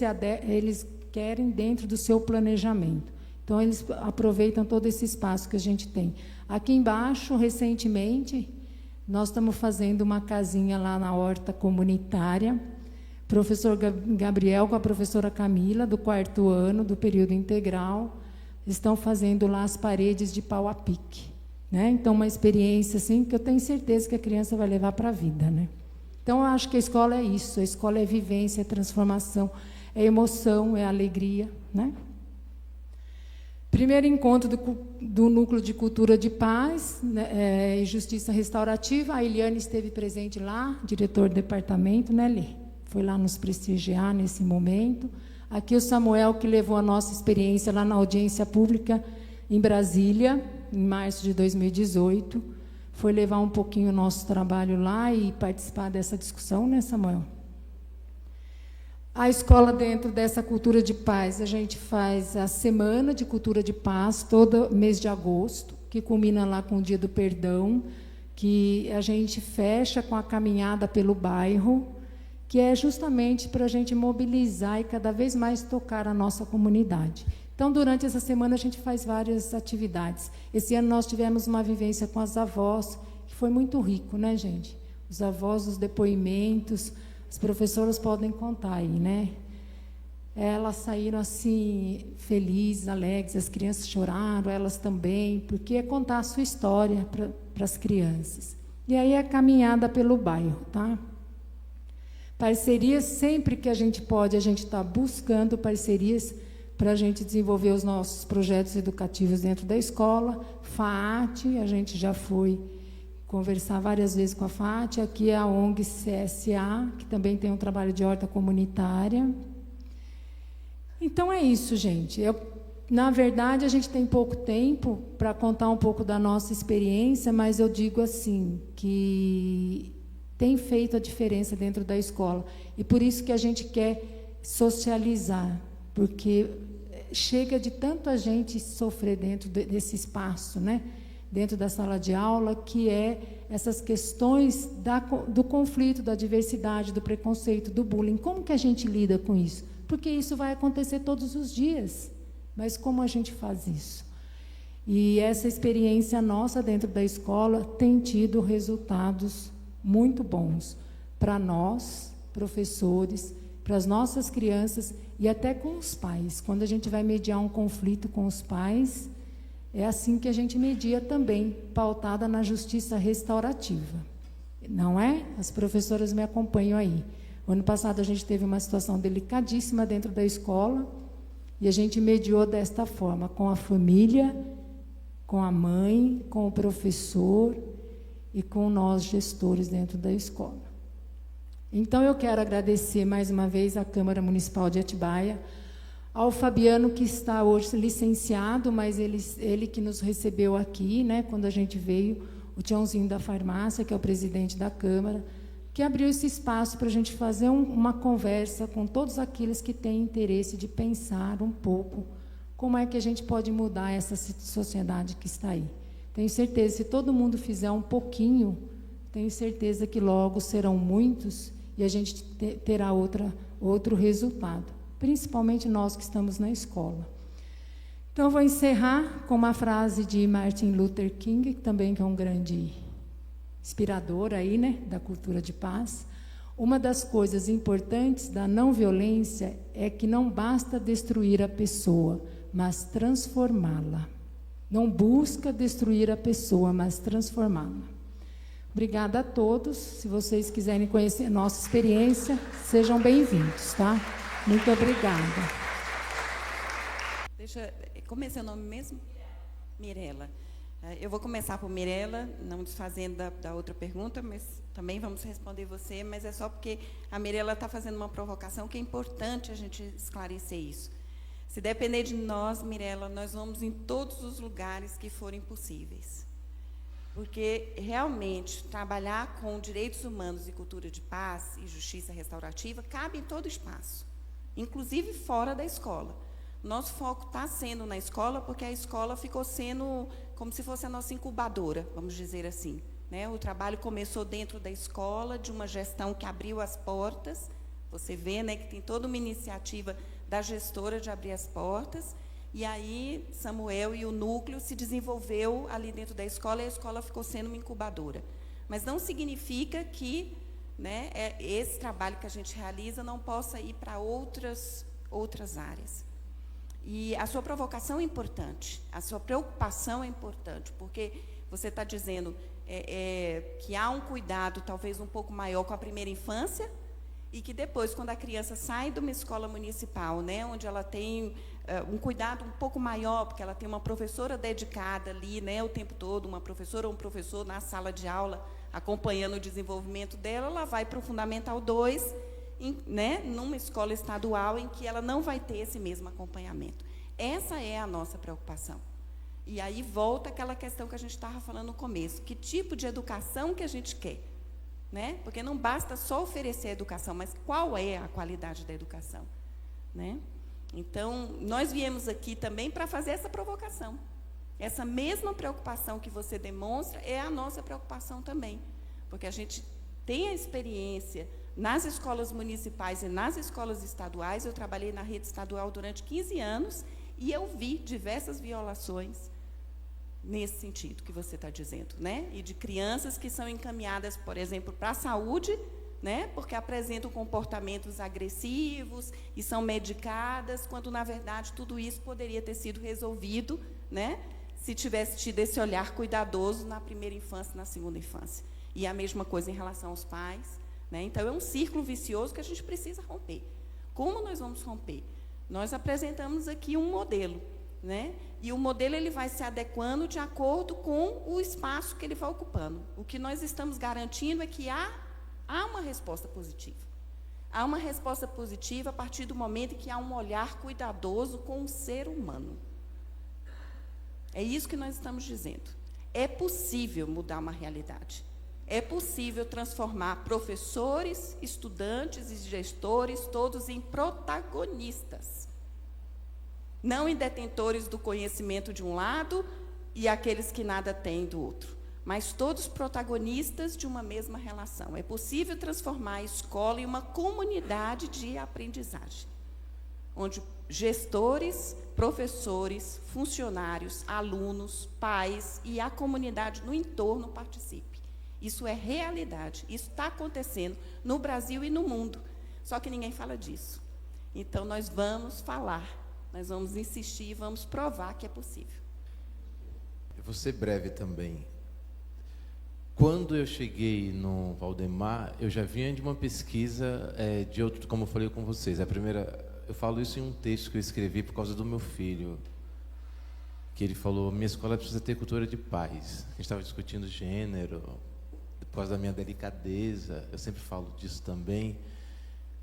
querem dentro do seu planejamento. Então, eles aproveitam todo esse espaço que a gente tem. Aqui embaixo, recentemente, nós estamos fazendo uma casinha lá na horta comunitária. O professor Gabriel com a professora Camila, do 4º ano, do período integral, estão fazendo lá as paredes de pau a pique, né? Então, uma experiência assim, que eu tenho certeza que a criança vai levar para a vida, né? Então, eu acho que a escola é isso, a escola é vivência, é transformação, é emoção, é alegria, né? Primeiro encontro do Núcleo de Cultura de Paz, né, e Justiça Restaurativa. A Eliane esteve presente lá, diretor do departamento, né, Lê? Foi lá nos prestigiar nesse momento. Aqui o Samuel, que levou a nossa experiência lá na audiência pública em Brasília, em março de 2018. foi levar um pouquinho o nosso trabalho lá e participar dessa discussão, né, Samuel? A escola, dentro dessa cultura de paz, a gente faz a semana de cultura de paz, todo mês de agosto, que culmina lá com o Dia do Perdão, que a gente fecha com a caminhada pelo bairro, que é justamente para a gente mobilizar e cada vez mais tocar a nossa comunidade. Então, durante essa semana, a gente faz várias atividades. Esse ano nós tivemos uma vivência com as avós, que foi muito rico, né, gente? Os avós, os depoimentos, as professoras podem contar aí, né? Elas saíram assim, felizes, alegres, as crianças choraram, elas também, porque é contar a sua história para as crianças. E aí a caminhada pelo bairro, tá? Parcerias, sempre que a gente pode, a gente está buscando parcerias para a gente desenvolver os nossos projetos educativos dentro da escola. FAAT, a gente já foi conversar várias vezes com a FAAT, aqui é a ONG CSA, que também tem um trabalho de horta comunitária. Então, é isso, gente. Na verdade, a gente tem pouco tempo para contar um pouco da nossa experiência, mas eu digo assim, que tem feito a diferença dentro da escola. E por isso que a gente quer socializar, porque chega de tanto a gente sofrer dentro desse espaço, né? Dentro da sala de aula, que é essas questões do conflito, da diversidade, do preconceito, do bullying. Como que a gente lida com isso? Porque isso vai acontecer todos os dias. Mas como a gente faz isso? E essa experiência nossa dentro da escola tem tido resultados muito bons para nós, professores, para as nossas crianças e até com os pais. Quando a gente vai mediar um conflito com os pais, é assim que a gente media também, pautada na justiça restaurativa. Não é? As professoras me acompanham aí. O ano passado a gente teve uma situação delicadíssima dentro da escola e a gente mediou desta forma, com a família, com a mãe, com o professor e com nós gestores dentro da escola. Então eu quero agradecer mais uma vez à Câmara Municipal de Atibaia, ao Fabiano, que está hoje licenciado, mas ele que nos recebeu aqui, né, quando a gente veio, o Tiãozinho da farmácia, que é o presidente da Câmara, que abriu esse espaço para a gente fazer uma conversa com todos aqueles que têm interesse de pensar um pouco como é que a gente pode mudar essa sociedade que está aí. Tenho certeza, se todo mundo fizer um pouquinho, tenho certeza que logo serão muitos e a gente terá outro resultado, principalmente nós que estamos na escola. Então, vou encerrar com uma frase de Martin Luther King, também que é um grande inspirador aí, né, da cultura de paz. Uma das coisas importantes da não violência é que não basta destruir a pessoa, mas transformá-la. Não busca destruir a pessoa, mas transformá-la. Obrigada a todos. Se vocês quiserem conhecer a nossa experiência, sejam bem-vindos, tá? Muito obrigada. Como é seu nome mesmo? Mirela. Eu vou começar por Mirela, não desfazendo da outra pergunta, mas também vamos responder você, mas é só porque a Mirela está fazendo uma provocação que é importante a gente esclarecer isso. Se depender de nós, Mirela, nós vamos em todos os lugares que forem possíveis. Porque, realmente, trabalhar com direitos humanos e cultura de paz e justiça restaurativa cabe em todo espaço, inclusive fora da escola. Nosso foco está sendo na escola, porque a escola ficou sendo como se fosse a nossa incubadora, vamos dizer assim, né? O trabalho começou dentro da escola, de uma gestão que abriu as portas. Você vê, né, que tem toda uma iniciativa da gestora de abrir as portas, e aí Samuel e o núcleo se desenvolveu ali dentro da escola, e a escola ficou sendo uma incubadora. Mas não significa que, né, esse trabalho que a gente realiza não possa ir para outras áreas. E a sua provocação é importante, a sua preocupação é importante, porque você está dizendo que há um cuidado talvez um pouco maior com a primeira infância, e que depois, quando a criança sai de uma escola municipal, né, onde ela tem um cuidado um pouco maior, porque ela tem uma professora dedicada ali, né, o tempo todo, uma professora ou um professor na sala de aula, acompanhando o desenvolvimento dela, ela vai para o Fundamental 2, né, numa escola estadual em que ela não vai ter esse mesmo acompanhamento. Essa é a nossa preocupação. E aí volta aquela questão que a gente estava falando no começo. Que tipo de educação que a gente quer? Né? Porque não basta só oferecer a educação, mas qual é a qualidade da educação? Né? Então, nós viemos aqui também para fazer essa provocação. Essa mesma preocupação que você demonstra é a nossa preocupação também. Porque a gente tem a experiência nas escolas municipais e nas escolas estaduais. Eu trabalhei na rede estadual durante 15 anos e eu vi diversas violações nesse sentido que você está dizendo, né? E de crianças que são encaminhadas, por exemplo, para a saúde, né? Porque apresentam comportamentos agressivos e são medicadas, quando, na verdade, tudo isso poderia ter sido resolvido, né? Se tivesse tido esse olhar cuidadoso na primeira infância e na segunda infância. E a mesma coisa em relação aos pais, né? Então, é um círculo vicioso que a gente precisa romper. Como nós vamos romper? Nós apresentamos aqui um modelo, né? E o modelo ele vai se adequando de acordo com o espaço que ele vai ocupando. O que nós estamos garantindo é que há uma resposta positiva. Há uma resposta positiva a partir do momento em que há um olhar cuidadoso com o ser humano. É isso que nós estamos dizendo. É possível mudar uma realidade. É possível transformar professores, estudantes e gestores, todos em protagonistas. Não em detentores do conhecimento de um lado e aqueles que nada têm do outro, mas todos protagonistas de uma mesma relação. É possível transformar a escola em uma comunidade de aprendizagem, onde gestores, professores, funcionários, alunos, pais e a comunidade no entorno participem. Isso é realidade, isso está acontecendo no Brasil e no mundo, só que ninguém fala disso. Então, nós vamos falar, nós vamos insistir, vamos provar que é possível. Eu vou ser breve também. Quando eu cheguei no Valdemar, eu já vinha de uma pesquisa de outro, como eu falei com vocês. A primeira, eu falo isso em um texto que eu escrevi por causa do meu filho, que ele falou: minha escola precisa ter cultura de paz. A gente estava discutindo gênero, por causa da minha delicadeza, eu sempre falo disso também.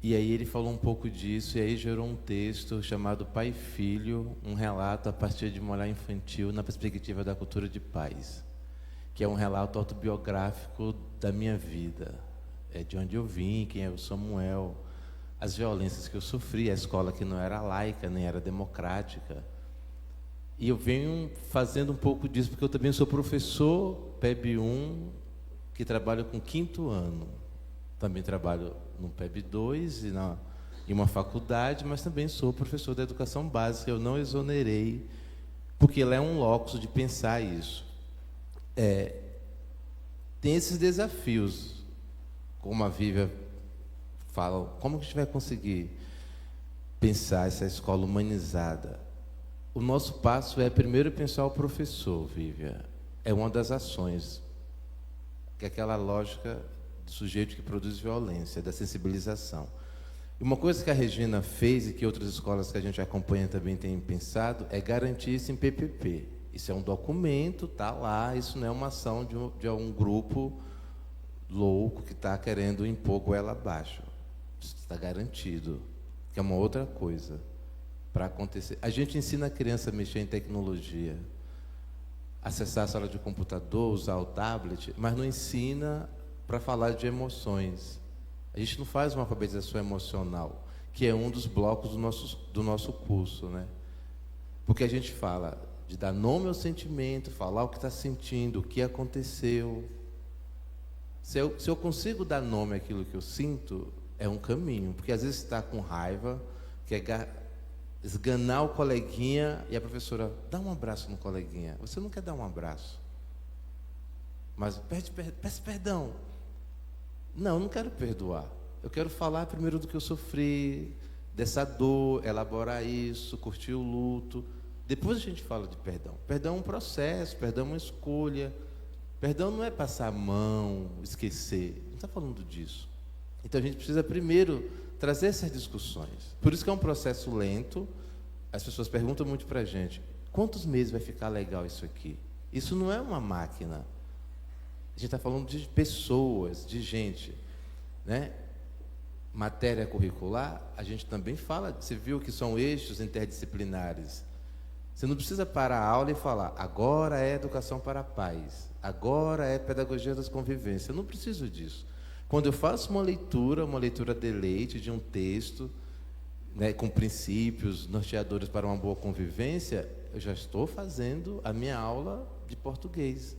E aí ele falou um pouco disso, e aí gerou um texto chamado Pai e Filho, um relato a partir de um olhar infantil na perspectiva da cultura de paz, que é um relato autobiográfico da minha vida, de onde eu vim, quem é o Samuel, as violências que eu sofri, a escola que não era laica, nem era democrática. E eu venho fazendo um pouco disso, porque eu também sou professor, PEB 1, que trabalho com 5º ano. Também trabalho no PEB 2 em uma faculdade, mas também sou professor da educação básica. Eu não exonerei, porque ela é um locus de pensar isso. Tem esses desafios, como a Vívia fala, como que a gente vai conseguir pensar essa escola humanizada? O nosso passo é primeiro pensar o professor, Vívia. É uma das ações, que é aquela lógica do sujeito que produz violência, da sensibilização. E uma coisa que a Regina fez e que outras escolas que a gente acompanha também têm pensado é garantir isso em PPP. Isso é um documento, está lá, isso não é uma ação de um grupo louco que está querendo impor goela abaixo. Isso está garantido, que é uma outra coisa para acontecer. A gente ensina a criança a mexer em tecnologia, acessar a sala de computador, usar o tablet, mas não ensina para falar de emoções. A gente não faz uma alfabetização emocional, que é um dos blocos do nosso curso, né? Porque a gente fala de dar nome ao sentimento, falar o que está sentindo, o que aconteceu. Se eu consigo dar nome àquilo que eu sinto, é um caminho. Porque às vezes está com raiva, quer esganar o coleguinha, e a professora, dá um abraço no coleguinha. Você não quer dar um abraço, mas peça perdão. Não, eu não quero perdoar. Eu quero falar primeiro do que eu sofri, dessa dor, elaborar isso, curtir o luto. Depois a gente fala de perdão. Perdão é um processo, perdão é uma escolha. Perdão não é passar a mão, esquecer. Não está falando disso. Então a gente precisa primeiro trazer essas discussões. Por isso que é um processo lento. As pessoas perguntam muito para a gente: quantos meses vai ficar legal isso aqui? Isso não é uma máquina. A gente está falando de pessoas, de gente, né? Matéria curricular, a gente também fala, você viu que são eixos interdisciplinares. Você não precisa parar a aula e falar, agora é educação para a paz, agora é pedagogia das convivências. Eu não preciso disso. Quando eu faço uma leitura de leite de um texto, né, com princípios norteadores para uma boa convivência, eu já estou fazendo a minha aula de português.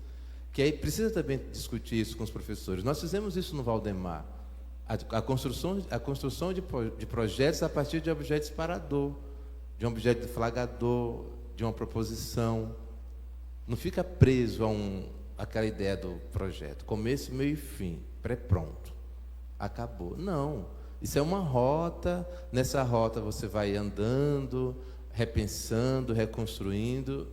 Que aí precisa também discutir isso com os professores. Nós fizemos isso no Valdemar. A construção de projetos a partir de objetos parador, de um objeto deflagador, de uma proposição. Não fica preso àquela ideia do projeto. Começo, meio e fim. Pré-pronto. Acabou. Não. Isso é uma rota. Nessa rota você vai andando, repensando, reconstruindo.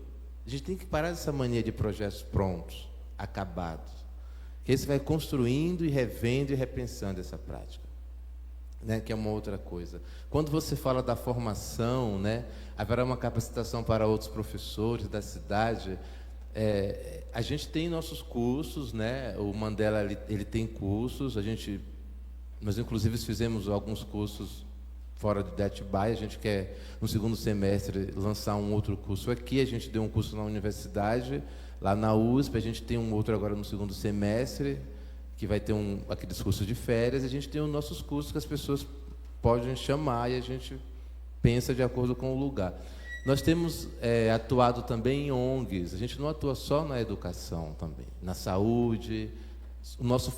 A gente tem que parar dessa mania de projetos prontos, acabados. Que aí você vai construindo e revendo e repensando essa prática. Né, que é uma outra coisa. Quando você fala da formação, né, haverá uma capacitação para outros professores da cidade. A gente tem nossos cursos, né, o Mandela ele tem cursos. Nós inclusive fizemos alguns cursos fora de Atibaia. A gente quer no segundo semestre lançar um outro curso aqui. A gente deu um curso na universidade, lá na USP. A gente tem um outro agora no segundo semestre, que vai ter aqueles cursos de férias. A gente tem os nossos cursos que as pessoas podem chamar e a gente pensa de acordo com o lugar. Nós temos atuado também em ONGs. A gente não atua só na educação também, na saúde.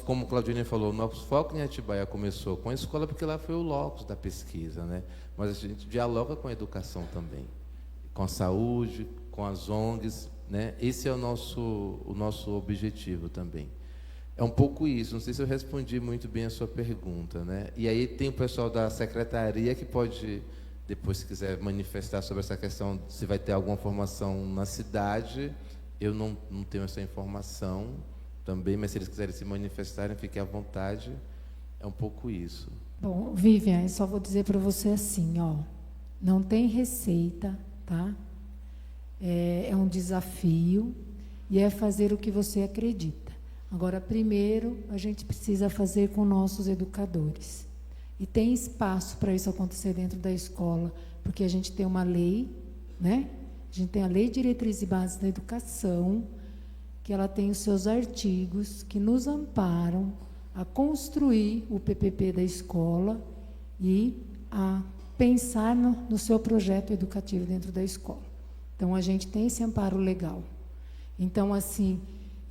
Como o Claudinei falou, o nosso foco em Atibaia começou com a escola, porque lá foi o locus da pesquisa, né? Mas a gente dialoga com a educação também, com a saúde, com as ONGs, né? Esse é o nosso objetivo também. É um pouco isso. Não sei se eu respondi muito bem a sua pergunta, né? E aí tem o pessoal da secretaria que pode, depois, se quiser manifestar sobre essa questão, se vai ter alguma formação na cidade. Eu não tenho essa informação também, mas se eles quiserem se manifestarem, fiquem à vontade. É um pouco isso. Bom, Vivian, eu só vou dizer para você assim, ó, não tem receita, tá? É um desafio e é fazer o que você acredita. Agora, primeiro, a gente precisa fazer com nossos educadores. E tem espaço para isso acontecer dentro da escola, porque a gente tem uma lei, né? A gente tem a Lei de Diretrizes e Bases da Educação, que ela tem os seus artigos que nos amparam a construir o PPP da escola e a pensar no seu projeto educativo dentro da escola. Então, a gente tem esse amparo legal. Então, assim,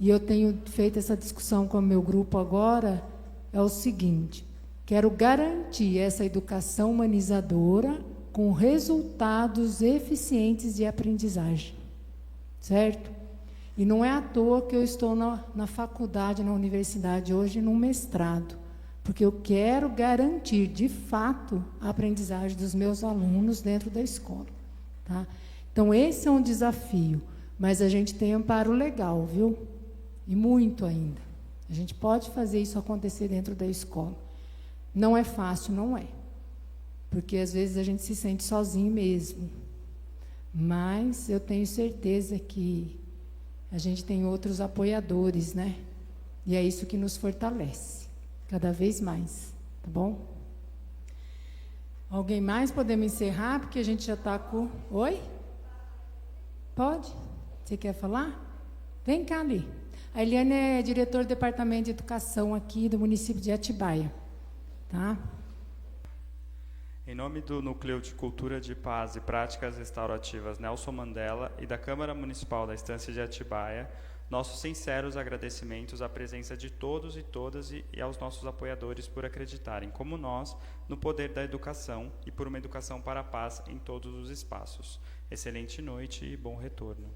e eu tenho feito essa discussão com o meu grupo agora, é o seguinte: quero garantir essa educação humanizadora com resultados eficientes de aprendizagem, certo? E não é à toa que eu estou na faculdade, na universidade hoje, num mestrado, porque eu quero garantir, de fato, a aprendizagem dos meus alunos dentro da escola, tá? Então, esse é um desafio, mas a gente tem amparo legal, viu? E muito ainda. A gente pode fazer isso acontecer dentro da escola. Não é fácil, não é. Porque, às vezes, a gente se sente sozinho mesmo. Mas eu tenho certeza que a gente tem outros apoiadores, né? E é isso que nos fortalece, cada vez mais. Tá bom? Alguém mais? Podemos encerrar, porque a gente já está com... Oi? Pode? Você quer falar? Vem cá ali. A Eliane é diretora do Departamento de Educação aqui do município de Atibaia. Tá? Em nome do Núcleo de Cultura de Paz e Práticas Restaurativas Nelson Mandela e da Câmara Municipal da Estância de Atibaia, nossos sinceros agradecimentos à presença de todos e todas e aos nossos apoiadores por acreditarem, como nós, no poder da educação e por uma educação para a paz em todos os espaços. Excelente noite e bom retorno.